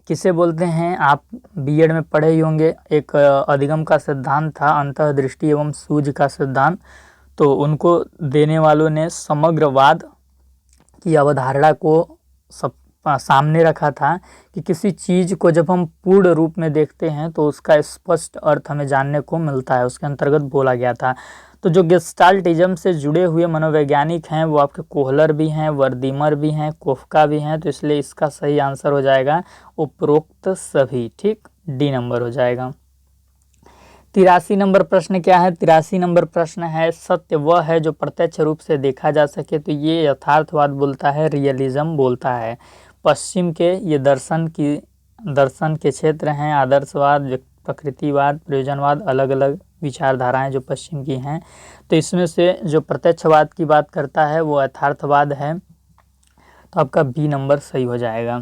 किसे बोलते हैं? आप बीएड में पढ़े ही होंगे। एक अधिगम का सिद्धांत था, अंतर्दृष्टि एवं सूझ का सिद्धांत। तो उनको देने वालों ने समग्रवाद की अवधारणा को सामने रखा था कि किसी चीज़ को जब हम पूर्ण रूप में देखते हैं तो उसका स्पष्ट अर्थ हमें जानने को मिलता है, उसके अंतर्गत बोला गया था। तो जो गेस्टाल्टिज्म से जुड़े हुए मनोवैज्ञानिक हैं वो आपके कोहलर भी हैं, वर्दीमर भी हैं, कोफका भी हैं। तो इसलिए इसका सही आंसर हो जाएगा उपरोक्त सभी। ठीक, डी नंबर हो जाएगा। 83 नंबर प्रश्न क्या है? 83 नंबर प्रश्न है, सत्य वह है जो प्रत्यक्ष रूप से देखा जा सके। तो ये यथार्थवाद बोलता है, रियलिज्म बोलता है। पश्चिम के ये दर्शन के क्षेत्र हैं। आदर्शवाद, प्रकृतिवाद, प्रयोजनवाद, अलग अलग विचारधाराएं जो पश्चिम की हैं। तो इसमें से जो प्रत्यक्षवाद की बात करता है वो यथार्थवाद है। तो आपका बी नंबर सही हो जाएगा।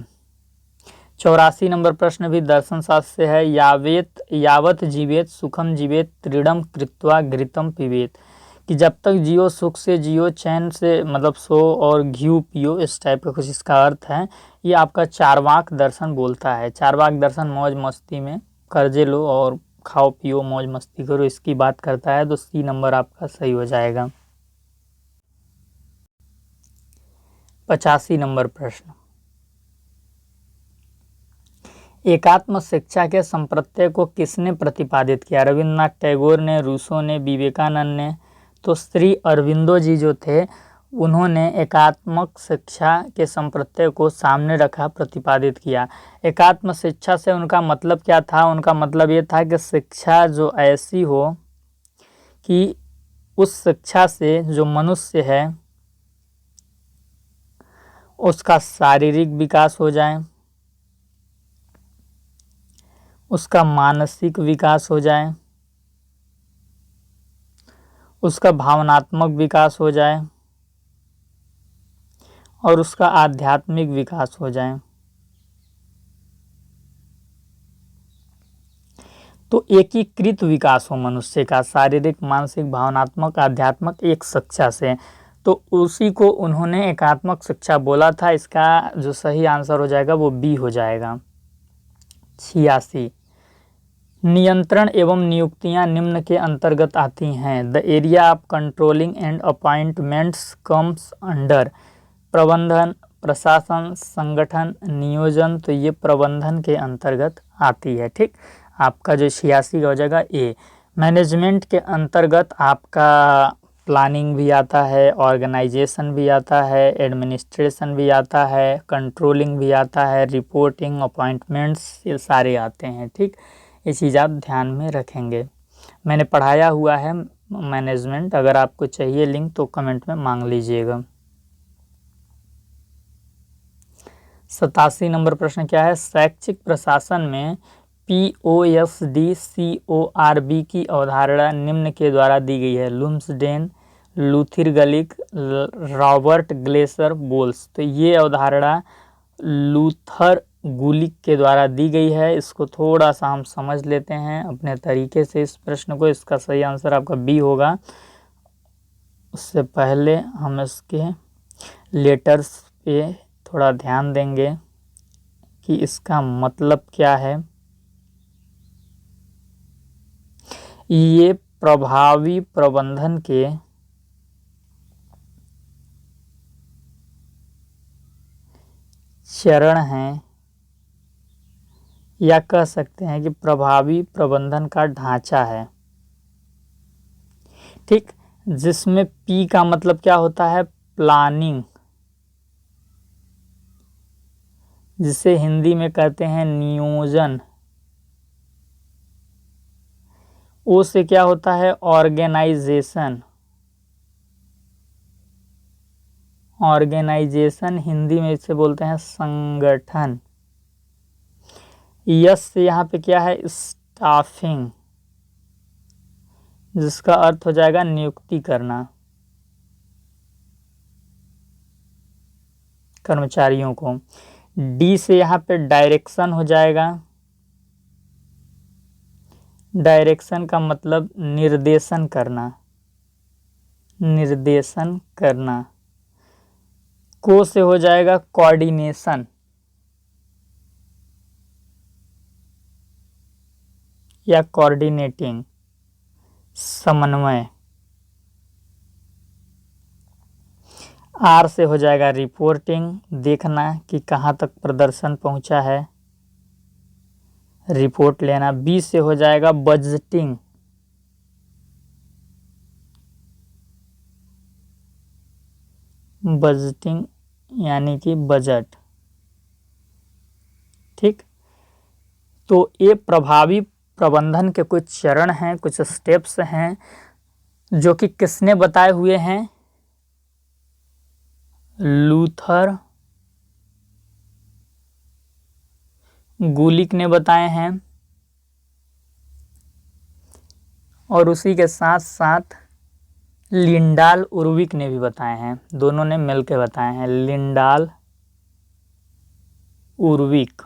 84 नंबर प्रश्न भी दर्शन शास्त्र से है। यावत जीवेत सुखम जीवेत त्रिडम कृत्वा घृतम पिबेत। कि जब तक जियो सुख से जियो, चैन से मतलब सो और घी पियो, इस टाइप का कुछ इसका अर्थ है। ये आपका चार्वाक दर्शन बोलता है। चार्वाक दर्शन मौज मस्ती में कर्जे लो और खाओ पियो मौज मस्ती करो, इसकी बात करता है। तो सी नंबर आपका सही हो जाएगा। 85 नंबर प्रश्न, एकात्म शिक्षा के संप्रत्यय को किसने प्रतिपादित किया? रविन्द्रनाथ टैगोर ने, रूसो ने, विवेकानंद ने? तो श्री अरविंदो जी जो थे उन्होंने एकात्मक शिक्षा के संप्रत्यय को सामने रखा, प्रतिपादित किया। एकात्म शिक्षा से उनका मतलब क्या था? उनका मतलब ये था कि शिक्षा जो ऐसी हो कि उस शिक्षा से जो मनुष्य है उसका शारीरिक विकास हो जाए, उसका मानसिक विकास हो जाए, उसका भावनात्मक विकास हो जाए और उसका आध्यात्मिक विकास हो जाए। तो एकीकृत विकास हो मनुष्य का, शारीरिक, मानसिक, भावनात्मक, आध्यात्मिक एक शिक्षा से। तो उसी को उन्होंने एकात्मक शिक्षा बोला था। इसका जो सही आंसर हो जाएगा वो बी हो जाएगा। 86, नियंत्रण एवं नियुक्तियां निम्न के अंतर्गत आती हैं। The area of controlling and appointments comes under. प्रबंधन, प्रशासन, संगठन, नियोजन। तो ये प्रबंधन के अंतर्गत आती है। ठीक, आपका जो 86 का हो जाएगा ए। मैनेजमेंट के अंतर्गत आपका प्लानिंग भी आता है, ऑर्गेनाइजेशन भी आता है, एडमिनिस्ट्रेशन भी आता है, कंट्रोलिंग भी आता है, रिपोर्टिंग, अपॉइंटमेंट्स, ये सारे आते हैं। ठीक, ये चीज़ आप ध्यान में रखेंगे। मैंने पढ़ाया हुआ है मैनेजमेंट, अगर आपको चाहिए लिंक तो कमेंट में मांग लीजिएगा। 87 नंबर प्रश्न क्या है? शैक्षिक प्रशासन में POSDCORB की अवधारणा निम्न के द्वारा दी गई है। लुम्सडेन, लूथरगलिक, रॉबर्ट ग्लेसर, बोल्स। तो ये अवधारणा लूथर गुलिक के द्वारा दी गई है। इसको थोड़ा सा हम समझ लेते हैं अपने तरीके से इस प्रश्न को। इसका सही आंसर आपका बी होगा। उससे पहले हम इसके लेटर्स पे थोड़ा ध्यान देंगे कि इसका मतलब क्या है। ये प्रभावी प्रबंधन के चरण हैं, या कह सकते हैं कि प्रभावी प्रबंधन का ढांचा है। ठीक, जिसमें पी का मतलब क्या होता है? प्लानिंग, जिसे हिंदी में कहते हैं नियोजन। ओ से क्या होता है? ऑर्गेनाइजेशन। ऑर्गेनाइजेशन हिंदी में इसे बोलते हैं संगठन। यस से यहाँ पे क्या है? स्टाफिंग, जिसका अर्थ हो जाएगा नियुक्ति करना कर्मचारियों को। डी से यहाँ पे डायरेक्शन हो जाएगा। डायरेक्शन का मतलब निर्देशन करना, निर्देशन करना। को से हो जाएगा कोऑर्डिनेशन या कोऑर्डिनेटिंग, समन्वय। आर से हो जाएगा रिपोर्टिंग, देखना कि कहाँ तक प्रदर्शन पहुँचा है, रिपोर्ट लेना। बी से हो जाएगा बजटिंग, बजटिंग यानी कि बजट। ठीक, तो ये प्रभावी प्रबंधन के कुछ चरण हैं, कुछ स्टेप्स हैं जो कि किसने बताए हुए हैं? लूथर गुलिक ने बताए हैं, और उसी के साथ साथ लिंडाल उर्विक ने भी बताए हैं। दोनों ने मिलकर बताए हैं। लिंडाल उर्विक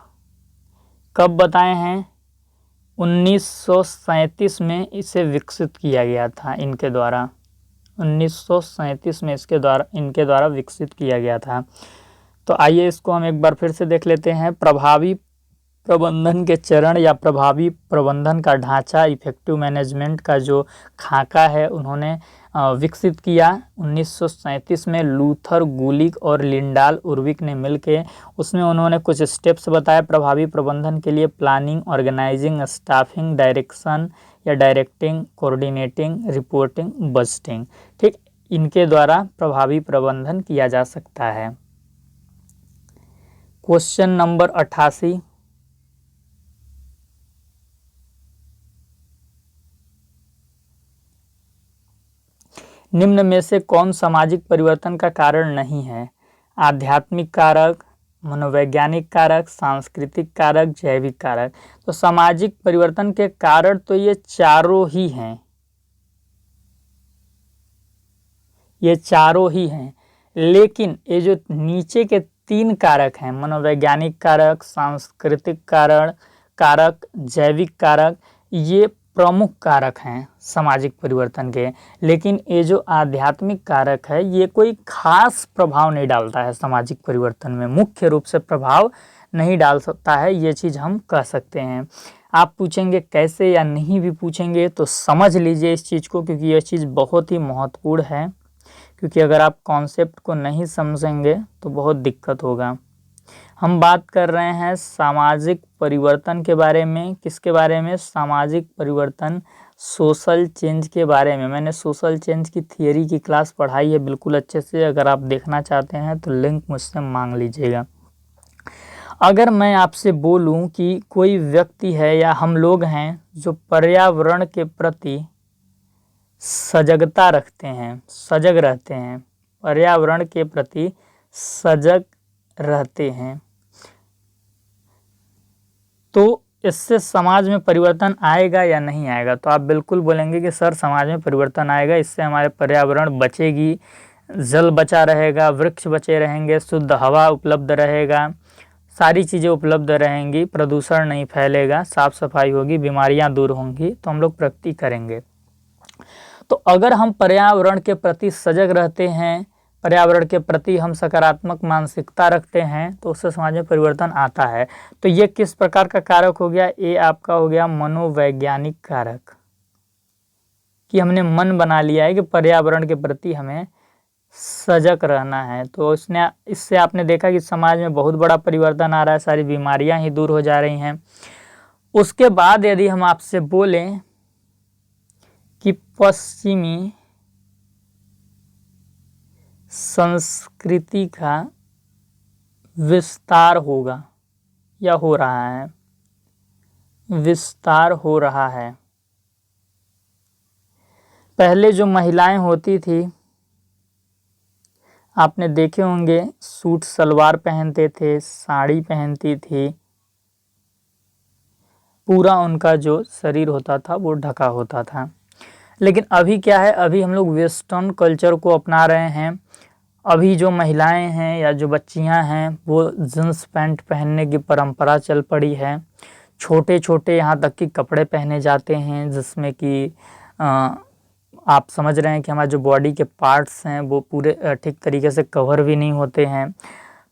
कब बताए हैं? 1937 में इसे विकसित किया गया था इनके द्वारा। 1937 में इनके द्वारा विकसित किया गया था। तो आइए इसको हम एक बार फिर से देख लेते हैं। प्रभावी प्रबंधन के चरण या प्रभावी प्रबंधन का ढांचा, इफेक्टिव मैनेजमेंट का जो खाका है उन्होंने विकसित किया 1937 में। लूथर गुलिक और लिंडाल उर्विक ने मिलके उसमें उन्होंने कुछ स्टेप्स बताए प्रभावी प्रबंधन के लिए: प्लानिंग, ऑर्गेनाइजिंग, स्टाफिंग, डायरेक्शन या डायरेक्टिंग, कोऑर्डिनेटिंग, रिपोर्टिंग, बजटिंग। ठीक, इनके द्वारा प्रभावी प्रबंधन किया जा सकता है। क्वेश्चन नंबर 88, निम्न में से कौन सामाजिक परिवर्तन का कारण नहीं है? आध्यात्मिक कारक, मनोवैज्ञानिक कारक, सांस्कृतिक कारक, जैविक कारक। तो सामाजिक परिवर्तन के कारण तो ये चारों ही हैं, ये चारों ही हैं, लेकिन ये जो नीचे के 3 कारक हैं, मनोवैज्ञानिक कारक, सांस्कृतिक कारक, जैविक कारक, ये प्रमुख कारक हैं सामाजिक परिवर्तन के। लेकिन ये जो आध्यात्मिक कारक है ये कोई खास प्रभाव नहीं डालता है सामाजिक परिवर्तन में, मुख्य रूप से प्रभाव नहीं डाल सकता है, ये चीज़ हम कह सकते हैं। आप पूछेंगे कैसे या नहीं भी पूछेंगे तो समझ लीजिए इस चीज़ को, क्योंकि यह चीज़ बहुत ही महत्वपूर्ण है। क्योंकि अगर आप कॉन्सेप्ट को नहीं समझेंगे तो बहुत दिक्कत होगा। हम बात कर रहे हैं सामाजिक परिवर्तन के बारे में। किसके बारे में? सामाजिक परिवर्तन, सोशल चेंज के बारे में। मैंने सोशल चेंज की थियरी की क्लास पढ़ाई है बिल्कुल अच्छे से, अगर आप देखना चाहते हैं तो लिंक मुझसे मांग लीजिएगा। अगर मैं आपसे बोलूं कि कोई व्यक्ति है या हम लोग हैं जो पर्यावरण के प्रति सजगता रखते हैं, सजग रहते हैं, पर्यावरण के प्रति सजग रहते हैं, तो इससे समाज में परिवर्तन आएगा या नहीं आएगा? तो आप बिल्कुल बोलेंगे कि सर समाज में परिवर्तन आएगा, इससे हमारे पर्यावरण बचेगी, जल बचा रहेगा, वृक्ष बचे रहेंगे, शुद्ध हवा उपलब्ध रहेगा, सारी चीज़ें उपलब्ध रहेंगी, प्रदूषण नहीं फैलेगा, साफ सफाई होगी, बीमारियां दूर होंगी, तो हम लोग प्रगति करेंगे। तो अगर हम पर्यावरण के प्रति सजग रहते हैं, पर्यावरण के प्रति हम सकारात्मक मानसिकता रखते हैं, तो उससे समाज में परिवर्तन आता है। तो ये किस प्रकार का कारक हो गया? ये आपका हो गया मनोवैज्ञानिक कारक, कि हमने मन बना लिया है कि पर्यावरण के प्रति हमें सजग रहना है। तो इससे आपने देखा कि समाज में बहुत बड़ा परिवर्तन आ रहा है, सारी बीमारियां ही दूर हो जा रही हैं। उसके बाद यदि हम आपसे बोलें कि पश्चिमी संस्कृति का विस्तार होगा या हो रहा है, विस्तार हो रहा है। पहले जो महिलाएं होती थी आपने देखे होंगे, सूट सलवार पहनते थे, साड़ी पहनती थी, पूरा उनका जो शरीर होता था वो ढका होता था। लेकिन अभी क्या है, अभी हम लोग वेस्टर्न कल्चर को अपना रहे हैं। अभी जो महिलाएं हैं या जो बच्चियां हैं वो जींस पैंट पहनने की परंपरा चल पड़ी है। छोटे छोटे यहाँ तक कि कपड़े पहने जाते हैं जिसमें कि आप समझ रहे हैं कि हमारे जो बॉडी के पार्ट्स हैं वो पूरे ठीक तरीके से कवर भी नहीं होते हैं।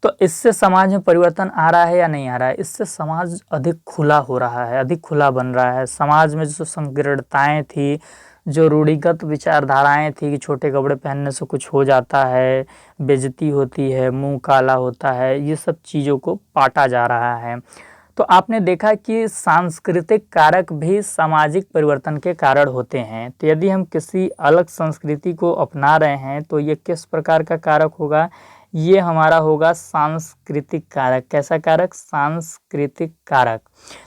तो इससे समाज में परिवर्तन आ रहा है या नहीं आ रहा है? इससे समाज अधिक खुला हो रहा है, अधिक खुला बन रहा है। समाज में जो संकीर्णताएं थी, जो रूढ़िगत विचारधाराएं थी कि छोटे कपड़े पहनने से कुछ हो जाता है, बेइज्जती होती है, मुंह काला होता है, ये सब चीज़ों को पाटा जा रहा है। तो आपने देखा कि सांस्कृतिक कारक भी सामाजिक परिवर्तन के कारण होते हैं। तो यदि हम किसी अलग संस्कृति को अपना रहे हैं तो ये किस प्रकार का कारक होगा? ये हमारा होगा सांस्कृतिक कारक। कैसा कारक? सांस्कृतिक कारक।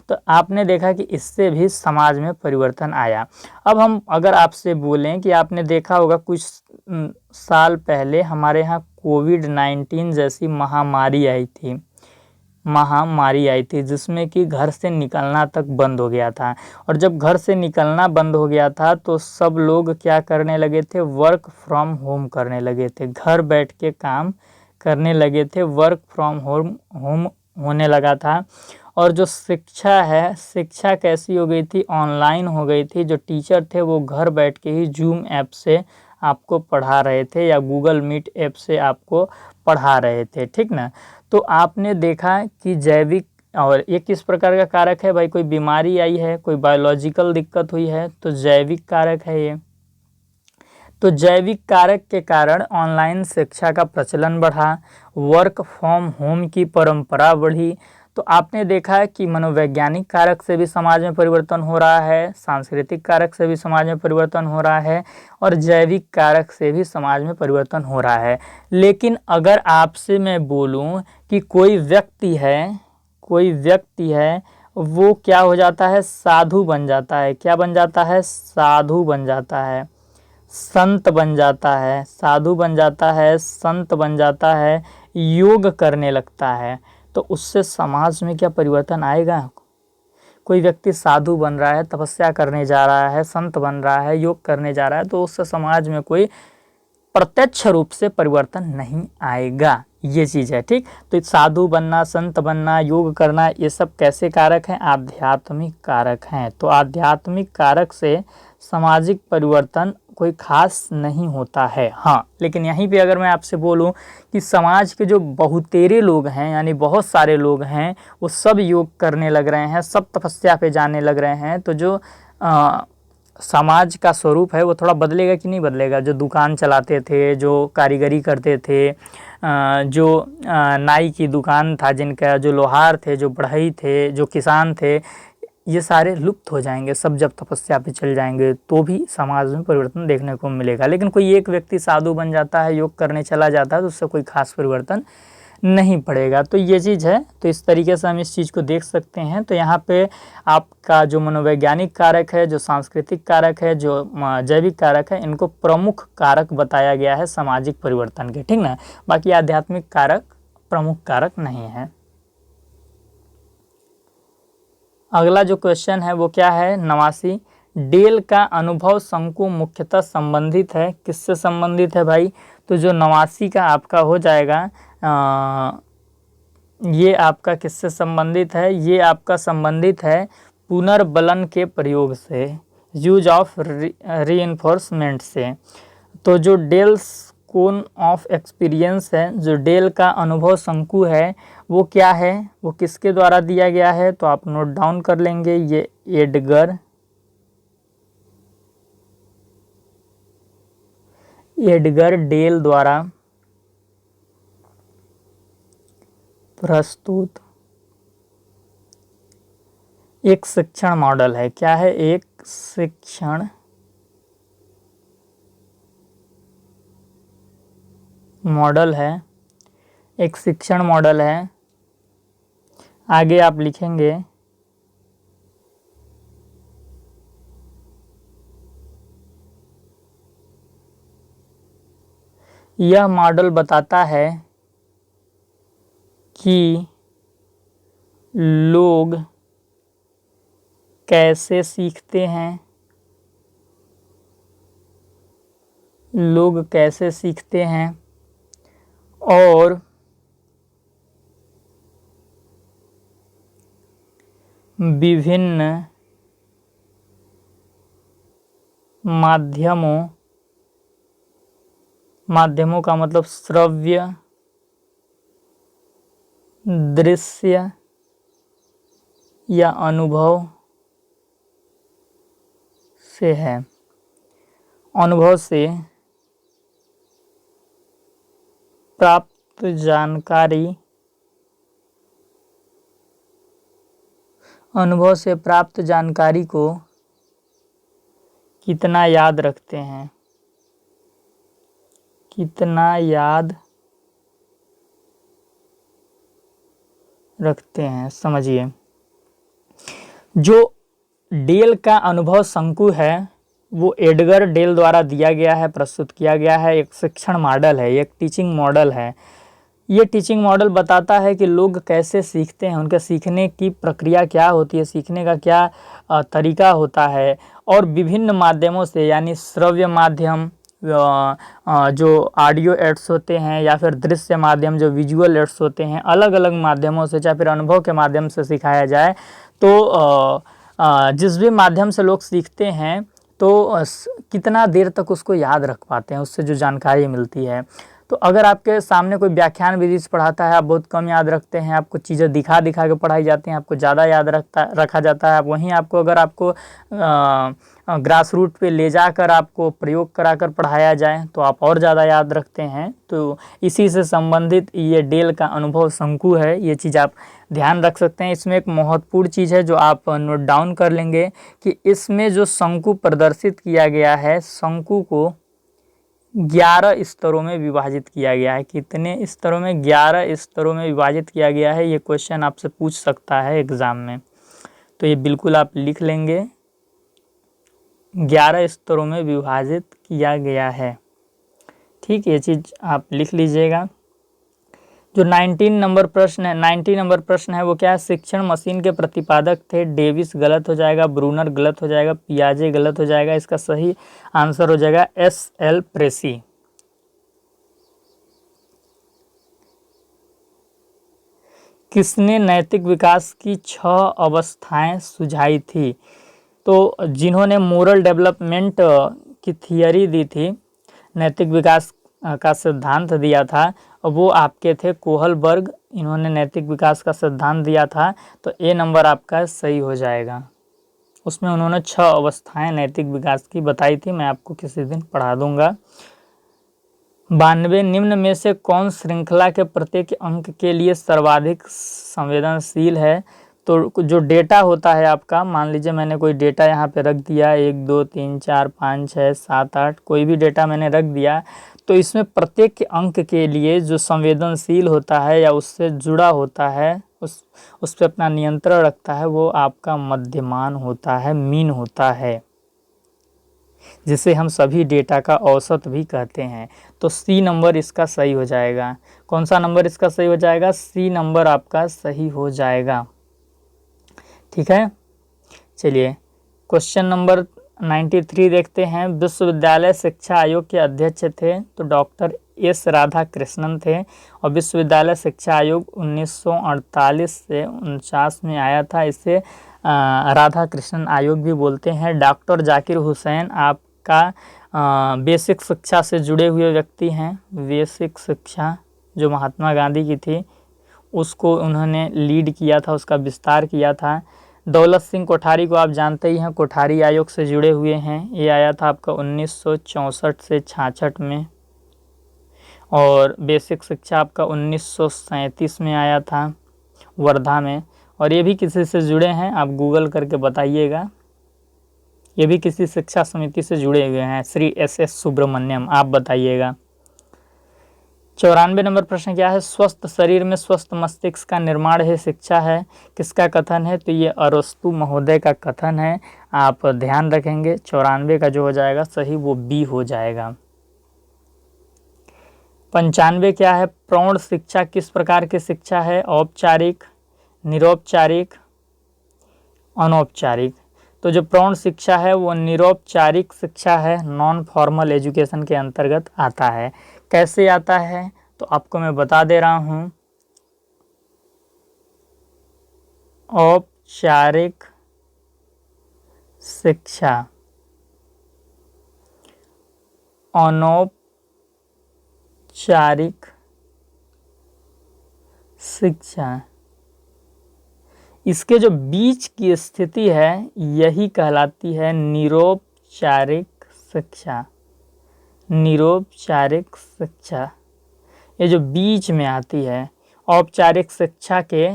तो आपने देखा कि इससे भी समाज में परिवर्तन आया। अब हम अगर आपसे बोलें कि आपने देखा होगा कुछ साल पहले हमारे यहाँ कोविड-19 जैसी महामारी आई थी जिसमें कि घर से निकलना तक बंद हो गया था। और जब घर से निकलना बंद हो गया था तो सब लोग क्या करने लगे थे? वर्क फ्रॉम होम करने लगे थे, घर बैठ के काम करने लगे थे, वर्क फ्रॉम होम होने लगा था। और जो शिक्षा है, शिक्षा कैसी हो गई थी? ऑनलाइन हो गई थी। जो टीचर थे वो घर बैठ के ही जूम ऐप से आपको पढ़ा रहे थे या गूगल मीट ऐप से आपको पढ़ा रहे थे, ठीक ना। तो आपने देखा कि जैविक, और ये किस प्रकार का कारक है भाई, कोई बीमारी आई है, कोई बायोलॉजिकल दिक्कत हुई है तो जैविक कारक है ये। तो जैविक कारक के कारण ऑनलाइन शिक्षा का प्रचलन बढ़ा, वर्क फ्रॉम होम की परंपरा बढ़ी। तो आपने देखा है कि मनोवैज्ञानिक कारक से भी समाज में परिवर्तन हो रहा है, सांस्कृतिक कारक से भी समाज में परिवर्तन हो रहा है और जैविक कारक से भी समाज में परिवर्तन हो रहा है। लेकिन अगर आपसे मैं बोलूं कि कोई व्यक्ति है वो क्या हो जाता है, साधु बन जाता है। क्या बन जाता है, साधु बन जाता है, संत बन जाता है, साधु बन जाता है, संत बन जाता है, योग करने लगता है, तो उससे समाज में क्या परिवर्तन आएगा। कोई व्यक्ति साधु बन रहा है, तपस्या करने जा रहा है, संत बन रहा है, योग करने जा रहा है, तो उससे समाज में कोई प्रत्यक्ष रूप से परिवर्तन नहीं आएगा, ये चीज़ है, ठीक। तो साधु बनना, संत बनना, योग करना, ये सब कैसे कारक हैं, आध्यात्मिक कारक हैं। तो आध्यात्मिक कारक से सामाजिक परिवर्तन कोई खास नहीं होता है। हाँ, लेकिन यहीं पे अगर मैं आपसे बोलूं कि समाज के जो बहुतेरे लोग हैं, यानी बहुत सारे लोग हैं, वो सब योग करने लग रहे हैं, सब तपस्या पे जाने लग रहे हैं, तो जो समाज का स्वरूप है वो थोड़ा बदलेगा कि नहीं बदलेगा। जो दुकान चलाते थे, जो कारीगरी करते थे, जो नाई की दुकान था जिनका, जो लोहार थे, जो बढ़ई थे, जो किसान थे, ये सारे लुप्त हो जाएंगे। सब जब तपस्या पे चल जाएंगे तो भी समाज में परिवर्तन देखने को मिलेगा। लेकिन कोई एक व्यक्ति साधु बन जाता है, योग करने चला जाता है, तो उससे कोई खास परिवर्तन नहीं पड़ेगा। तो ये चीज़ है। तो इस तरीके से हम इस चीज़ को देख सकते हैं। तो यहाँ पे आपका जो मनोवैज्ञानिक कारक है, जो सांस्कृतिक कारक है, जो जैविक कारक है, इनको प्रमुख कारक बताया गया है सामाजिक परिवर्तन के, ठीक ना। बाकी आध्यात्मिक कारक प्रमुख कारक नहीं है। अगला जो क्वेश्चन है वो क्या है, 89, डेल का अनुभव शंकु मुख्यतः संबंधित है, किससे संबंधित है भाई। तो जो 89 का आपका हो जाएगा, ये आपका किससे संबंधित है, ये आपका संबंधित है पुनर्बलन के प्रयोग से, यूज ऑफ रीइंफोर्समेंट से। तो जो डेल्स कोन ऑफ एक्सपीरियंस है, जो डेल का अनुभव शंकु है, वो क्या है, वो किसके द्वारा दिया गया है, तो आप नोट डाउन कर लेंगे। ये एडगर डेल द्वारा प्रस्तुत एक शिक्षण मॉडल है। क्या है, एक शिक्षण मॉडल है, एक शिक्षण मॉडल है। आगे आप लिखेंगे यह मॉडल बताता है कि लोग कैसे सीखते हैं, लोग कैसे सीखते हैं और विभिन्न माध्यमों का मतलब श्रव्य, दृश्य या अनुभव से है। अनुभव से प्राप्त जानकारी, अनुभव से प्राप्त जानकारी को कितना याद रखते हैं, कितना याद रखते हैं। समझिए, जो डेल का अनुभव शंकु है वो एडगर डेल द्वारा दिया गया है, प्रस्तुत किया गया है, एक शिक्षण मॉडल है, एक टीचिंग मॉडल है। ये टीचिंग मॉडल बताता है कि लोग कैसे सीखते हैं, उनके सीखने की प्रक्रिया क्या होती है, सीखने का क्या तरीका होता है, और विभिन्न माध्यमों से, यानी श्रव्य माध्यम, जो ऑडियो एड्स होते हैं, या फिर दृश्य माध्यम जो विजुअल एड्स होते हैं, अलग अलग माध्यमों से, चाहे फिर अनुभव के माध्यम से सिखाया जाए। तो जिस भी माध्यम से लोग सीखते हैं, तो कितना देर तक उसको याद रख पाते हैं, उससे जो जानकारी मिलती है। तो अगर आपके सामने कोई व्याख्यान विधि से पढ़ाता है, आप बहुत कम याद रखते हैं, आपको चीज़ें दिखा दिखा के पढ़ाई जाती हैं, आपको ज़्यादा याद रखा जाता है। वहीं आपको अगर आपको ग्रास रूट पे ले जाकर आपको प्रयोग कराकर पढ़ाया जाए तो आप और ज़्यादा याद रखते हैं। तो इसी से संबंधित ये डेल का अनुभव शंकु है, ये चीज़ आप ध्यान रख सकते हैं। इसमें एक महत्वपूर्ण चीज़ है जो आप नोट डाउन कर लेंगे कि इसमें जो शंकु प्रदर्शित किया गया है, शंकु को 11 स्तरों में विभाजित किया गया है। कितने स्तरों में? 11 स्तरों में विभाजित किया गया है। ये क्वेश्चन आपसे पूछ सकता है एग्जाम में, तो ये बिल्कुल आप लिख लेंगे, 11 स्तरों में विभाजित किया गया है। ठीक, ये चीज़ आप लिख लीजिएगा। जो 19 नंबर प्रश्न है, 90 नंबर प्रश्न है वो क्या है? शिक्षण मशीन के प्रतिपादक थे डेविस, गलत हो जाएगा। ब्रूनर गलत हो जाएगा। पियाजे गलत हो जाएगा। इसका सही आंसर हो जाएगा एस.एल. प्रेसी। किसने नैतिक विकास की 6 अवस्थाएं सुझाई थी? तो जिन्होंने मोरल डेवलपमेंट की थियरी दी थी, नैतिक विकास का सिद्धांत दिया था, वो आपके थे कोहलबर्ग। इन्होंने नैतिक विकास का सिद्धांत दिया था, तो ए नंबर आपका सही हो जाएगा। उसमें उन्होंने 6 अवस्थाएं नैतिक विकास की बताई थी, मैं आपको किसी दिन पढ़ा दूंगा। 92 निम्न में से कौन श्रृंखला के प्रत्येक अंक के लिए सर्वाधिक संवेदनशील है? तो जो डेटा होता है आपका, मान लीजिए मैंने कोई डेटा यहाँ पे रख दिया, 1 2 3 4 5 6 7 8, कोई भी डेटा मैंने रख दिया, तो इसमें प्रत्येक अंक के लिए जो संवेदनशील होता है या उससे जुड़ा होता है, उस पर अपना नियंत्रण रखता है, वो आपका मध्यमान होता है, मीन होता है, जिसे हम सभी डेटा का औसत भी कहते हैं। तो सी नंबर इसका सही हो जाएगा। कौन सा नंबर इसका सही हो जाएगा? सी नंबर आपका सही हो जाएगा। ठीक है, चलिए क्वेश्चन नंबर 93 देखते हैं। विश्वविद्यालय शिक्षा आयोग के अध्यक्ष थे तो डॉक्टर एस राधाकृष्णन थे, और विश्वविद्यालय शिक्षा आयोग 1948 से 49 में आया था। इसे राधाकृष्णन आयोग भी बोलते हैं। डॉक्टर जाकिर हुसैन आपका बेसिक शिक्षा से जुड़े हुए व्यक्ति हैं। बेसिक शिक्षा जो महात्मा गांधी की थी, उसको उन्होंने लीड किया था, उसका विस्तार किया था। दौलत सिंह कोठारी को आप जानते ही हैं, कोठारी आयोग से जुड़े हुए हैं। ये आया था आपका 1964 से 66 में, और बेसिक शिक्षा आपका 1937 में आया था वर्धा में। और ये भी किसी से जुड़े हैं, आप गूगल करके बताइएगा। ये भी किसी शिक्षा समिति से जुड़े हुए हैं, श्री एस.एस. सुब्रमण्यम, आप बताइएगा। 94 नंबर प्रश्न क्या है? स्वस्थ शरीर में स्वस्थ मस्तिष्क का निर्माण है शिक्षा है, किसका कथन है? तो ये अरस्तु महोदय का कथन है, आप ध्यान रखेंगे। 94 का जो हो जाएगा सही वो बी हो जाएगा। 95 क्या है? प्रौढ़ शिक्षा किस प्रकार की शिक्षा है? औपचारिक, निरौपचारिक, अनौपचारिक। तो जो प्रौढ़ शिक्षा है वो निरौपचारिक शिक्षा है, नॉन फॉर्मल एजुकेशन के अंतर्गत आता है। कैसे आता है तो आपको मैं बता दे रहा हूँ। औपचारिक शिक्षा, अनौपचारिक शिक्षा, इसके जो बीच की स्थिति है यही कहलाती है निरौपचारिक शिक्षा। निरौपचारिक शिक्षा ये जो बीच में आती है, औपचारिक शिक्षा के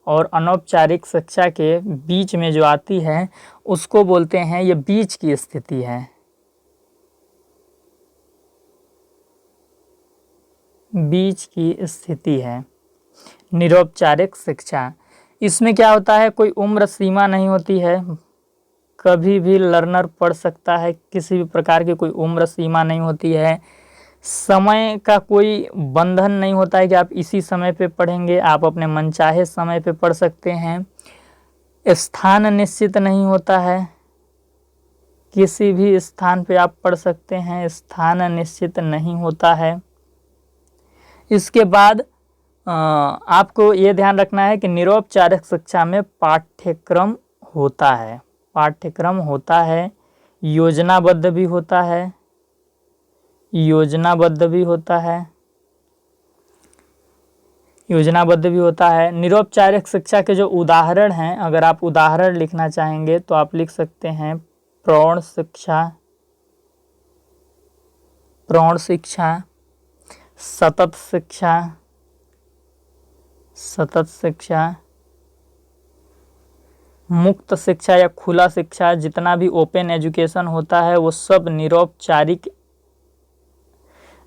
और अनौपचारिक शिक्षा के बीच में जो आती है उसको बोलते हैं, ये बीच की स्थिति है। बीच की स्थिति है निरौपचारिक शिक्षा। इसमें क्या होता है, कोई उम्र सीमा नहीं होती है, कभी भी लर्नर पढ़ सकता है, किसी भी प्रकार की कोई उम्र सीमा नहीं होती है। समय का कोई बंधन नहीं होता है कि आप इसी समय पे पढ़ेंगे, आप अपने मनचाहे समय पे पढ़ सकते हैं। स्थान निश्चित नहीं होता है, किसी भी स्थान पे आप पढ़ सकते हैं, स्थान निश्चित नहीं होता है। इसके बाद आपको ये ध्यान रखना है कि निरौपचारिक शिक्षा में पाठ्यक्रम होता है, पाठ्यक्रम होता है। योजनाबद्ध भी होता है, योजनाबद्ध भी होता है, योजनाबद्ध भी होता है। निरौपचारिक शिक्षा के जो उदाहरण हैं, अगर आप उदाहरण लिखना चाहेंगे तो आप लिख सकते हैं प्रौढ़ शिक्षा, प्रौढ़ शिक्षा, सतत शिक्षा, सतत शिक्षा, मुक्त शिक्षा या खुला शिक्षा, जितना भी ओपन एजुकेशन होता है वो सब निरौपचारिक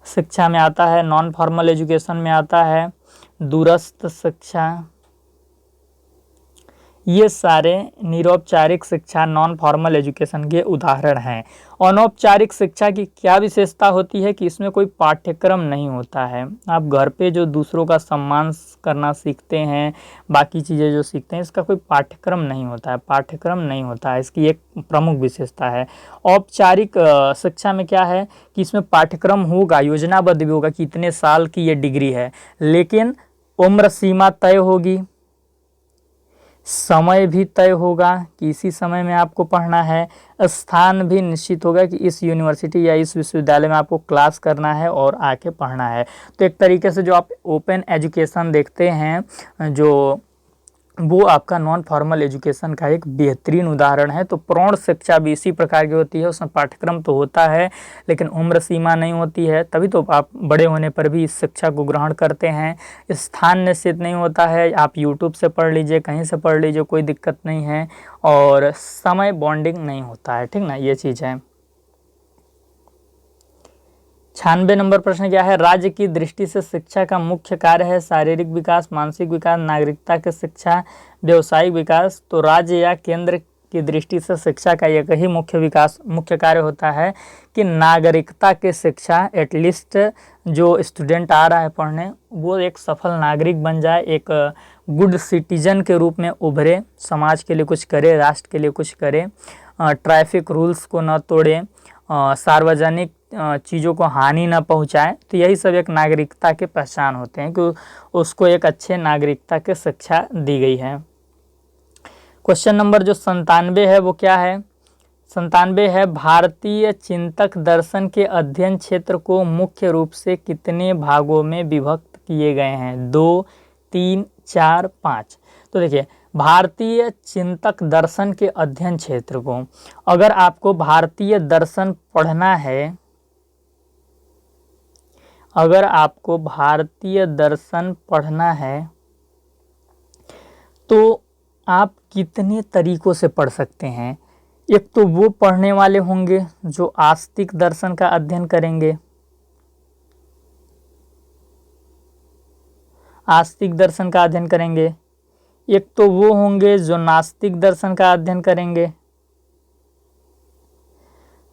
शिक्षा में आता है, नॉन फॉर्मल एजुकेशन में आता है। दूरस्थ शिक्षा, ये सारे निरौपचारिक शिक्षा नॉन फॉर्मल एजुकेशन के उदाहरण हैं। अनौपचारिक शिक्षा की क्या विशेषता होती है कि इसमें कोई पाठ्यक्रम नहीं होता है। आप घर पे जो दूसरों का सम्मान करना सीखते हैं, बाकी चीज़ें जो सीखते हैं, इसका कोई पाठ्यक्रम नहीं होता है, पाठ्यक्रम नहीं होता है, इसकी एक प्रमुख विशेषता है। औपचारिक शिक्षा में क्या है कि इसमें पाठ्यक्रम होगा, योजनाबद्ध भी होगा कि इतने साल की ये डिग्री है, लेकिन उम्र सीमा तय होगी, समय भी तय होगा कि इसी समय में आपको पढ़ना है, स्थान भी निश्चित होगा कि इस यूनिवर्सिटी या इस विश्वविद्यालय में आपको क्लास करना है और आके पढ़ना है। तो एक तरीके से जो आप ओपन एजुकेशन देखते हैं, जो वो आपका नॉन फॉर्मल एजुकेशन का एक बेहतरीन उदाहरण है। तो प्रौढ़ शिक्षा भी इसी प्रकार की होती है, उसमें पाठ्यक्रम तो होता है लेकिन उम्र सीमा नहीं होती है, तभी तो आप बड़े होने पर भी इस शिक्षा को ग्रहण करते हैं। स्थान निश्चित नहीं होता है, आप यूट्यूब से पढ़ लीजिए, कहीं से पढ़ लीजिए, कोई दिक्कत नहीं है, और समय बॉन्डिंग नहीं होता है, ठीक ना, ये चीज़ है। 96 नंबर प्रश्न क्या है? राज्य की दृष्टि से शिक्षा का मुख्य कार्य है शारीरिक विकास, मानसिक विकास, नागरिकता की शिक्षा, व्यवसायिक विकास। तो राज्य या केंद्र की दृष्टि से शिक्षा का एक ही मुख्य कार्य होता है कि नागरिकता की शिक्षा, एटलीस्ट जो स्टूडेंट आ रहा है पढ़ने वो एक सफल नागरिक बन जाए, एक गुड सिटीजन के रूप में उभरे, समाज के लिए कुछ करे, राष्ट्र के लिए कुछ करे, ट्रैफिक रूल्स को न तोड़े, सार्वजनिक चीज़ों को हानि न पहुंचाए। तो यही सब एक नागरिकता के पहचान होते हैं कि उसको एक अच्छे नागरिकता की शिक्षा दी गई है। क्वेश्चन नंबर जो 97 है वो क्या है? 97 है, भारतीय चिंतक दर्शन के अध्ययन क्षेत्र को मुख्य रूप से कितने भागों में विभक्त किए गए हैं? 2, 3, 4, 5। तो देखिए, भारतीय चिंतक दर्शन के अध्ययन क्षेत्र को, अगर आपको भारतीय दर्शन पढ़ना है, अगर आपको भारतीय दर्शन पढ़ना है तो आप कितने तरीकों से पढ़ सकते हैं। एक तो वो पढ़ने वाले होंगे जो आस्तिक दर्शन का अध्ययन करेंगे, आस्तिक दर्शन का अध्ययन करेंगे। एक तो वो होंगे जो नास्तिक दर्शन का अध्ययन करेंगे,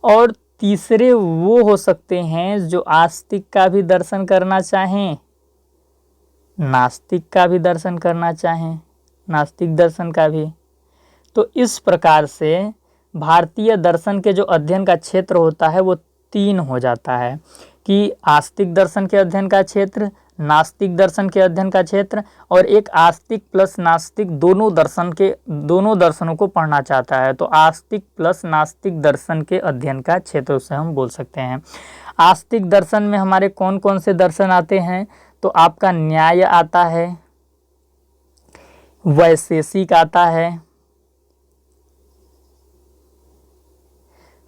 और तीसरे वो हो सकते हैं जो आस्तिक का भी दर्शन करना चाहें, नास्तिक का भी दर्शन करना चाहें, नास्तिक दर्शन का भी। तो इस प्रकार से भारतीय दर्शन के जो अध्ययन का क्षेत्र होता है वो 3 हो जाता है कि आस्तिक दर्शन के अध्ययन का क्षेत्र, नास्तिक दर्शन के अध्ययन का क्षेत्र, और एक आस्तिक प्लस नास्तिक दोनों दर्शनों को पढ़ना चाहता है तो आस्तिक प्लस नास्तिक दर्शन के अध्ययन का क्षेत्र उसे हम बोल सकते हैं। आस्तिक दर्शन में हमारे कौन कौन से दर्शन आते हैं? तो आपका न्याय आता है, वैशेषिक आता है,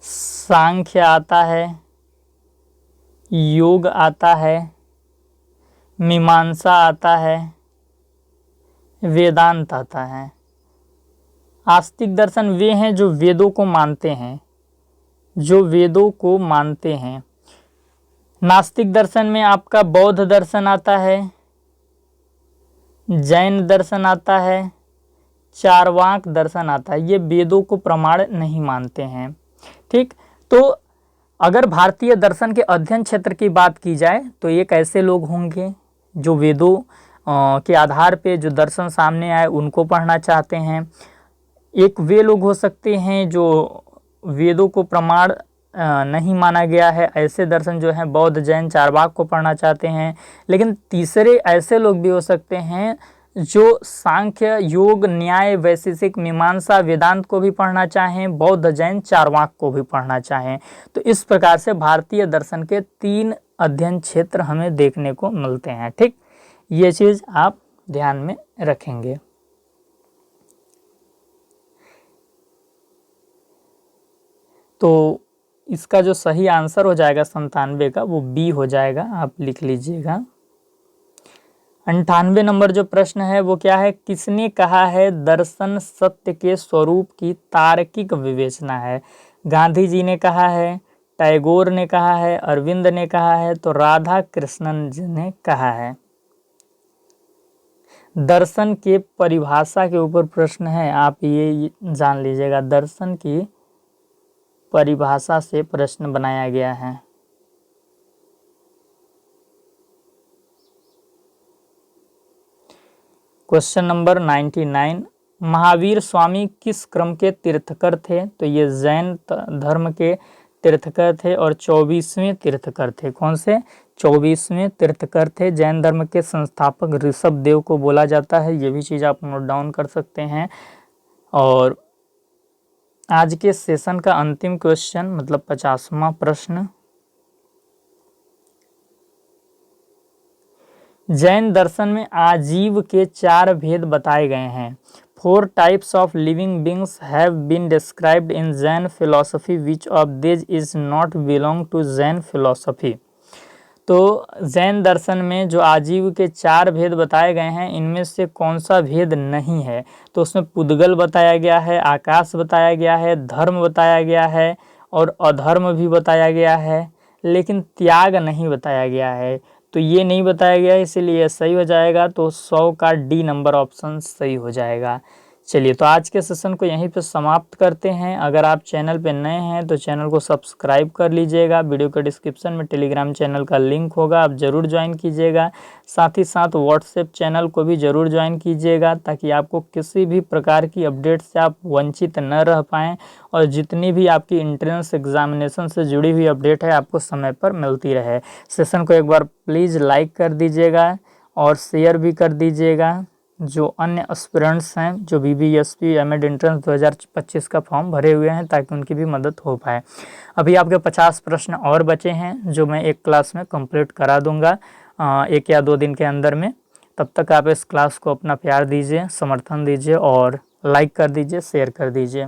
सांख्य आता है, योग आता है, मीमांसा आता है, वेदांत आता है। आस्तिक दर्शन वे हैं जो वेदों को मानते हैं, जो वेदों को मानते हैं। नास्तिक दर्शन में आपका बौद्ध दर्शन आता है, जैन दर्शन आता है, चारवाक दर्शन आता है। ये वेदों को प्रमाण नहीं मानते हैं, ठीक। तो अगर भारतीय दर्शन के अध्ययन क्षेत्र की बात की जाए तो एक ऐसे लोग होंगे जो वेदों के आधार पे जो दर्शन सामने आए उनको पढ़ना चाहते हैं। एक वे लोग हो सकते हैं जो वेदों को प्रमाण नहीं माना गया है, ऐसे दर्शन जो हैं बौद्ध, जैन, चारवाक को पढ़ना चाहते हैं। लेकिन तीसरे ऐसे लोग भी हो सकते हैं जो सांख्य, योग, न्याय, वैशेषिक, मीमांसा, वेदांत को भी पढ़ना चाहें, बौद्ध, जैन, चारवाक को भी पढ़ना चाहें। तो इस प्रकार से भारतीय दर्शन के 3 अध्ययन क्षेत्र हमें देखने को मिलते हैं। ठीक, ये चीज आप ध्यान में रखेंगे। तो इसका जो सही आंसर हो जाएगा 97 का, वो बी हो जाएगा, आप लिख लीजिएगा। 98 नंबर जो प्रश्न है वो क्या है? किसने कहा है दर्शन सत्य के स्वरूप की तार्किक विवेचना है? गांधी जी ने कहा है, टैगोर ने कहा है, अरविंद ने कहा है, तो राधा कृष्णन जी ने कहा है। दर्शन के परिभाषा के ऊपर प्रश्न है, आप ये जान लीजिएगा। दर्शन की परिभाषा से प्रश्न बनाया गया है। क्वेश्चन नंबर 99, महावीर स्वामी किस क्रम के तीर्थकर थे? तो ये जैन धर्म के तीर्थकर थे और 24वें तीर्थकर थे। कौन से? 24वें तीर्थकर थे। जैन धर्म के संस्थापक ऋषभ देव को बोला जाता है, ये भी चीज़ आप नोट डाउन कर सकते हैं। और आज के सेशन का अंतिम क्वेश्चन, मतलब 50वां प्रश्न, जैन दर्शन में आजीव के 4 भेद बताए गए हैं। 4 types of living beings have been described in Jain philosophy, which of this is not belong to Jain philosophy. तो जैन दर्शन में जो आजीव के 4 भेद बताए गए हैं, इनमें से कौन सा भेद नहीं है? तो उसमें पुद्गल बताया गया है, आकाश बताया गया है, धर्म बताया गया है और अधर्म भी बताया गया है, लेकिन त्याग नहीं बताया गया है। तो ये नहीं बताया गया, इसीलिए सही हो जाएगा। तो 100 का डी नंबर ऑप्शन सही हो जाएगा। चलिए, तो आज के सेशन को यहीं पे समाप्त करते हैं। अगर आप चैनल पे नए हैं तो चैनल को सब्सक्राइब कर लीजिएगा। वीडियो के डिस्क्रिप्शन में टेलीग्राम चैनल का लिंक होगा, आप ज़रूर ज्वाइन कीजिएगा। साथ ही साथ व्हाट्सएप चैनल को भी ज़रूर ज्वाइन कीजिएगा, ताकि आपको किसी भी प्रकार की अपडेट से आप वंचित न रह पाएँ और जितनी भी आपकी एंट्रेंस एग्जामिनेशन से जुड़ी हुई अपडेट है आपको समय पर मिलती रहे। सेशन को एक बार प्लीज़ लाइक कर दीजिएगा और शेयर भी कर दीजिएगा। जो अन्य एस्पिरेंट्स हैं, जो बीबीएसपी एमएड एंट्रेंस 2025 का फॉर्म भरे हुए हैं, ताकि उनकी भी मदद हो पाए। अभी आपके 50 प्रश्न और बचे हैं, जो मैं एक क्लास में कंप्लीट करा दूंगा 1 या 2 दिन के अंदर में। तब तक आप इस क्लास को अपना प्यार दीजिए, समर्थन दीजिए और लाइक कर दीजिए, शेयर कर दीजिए।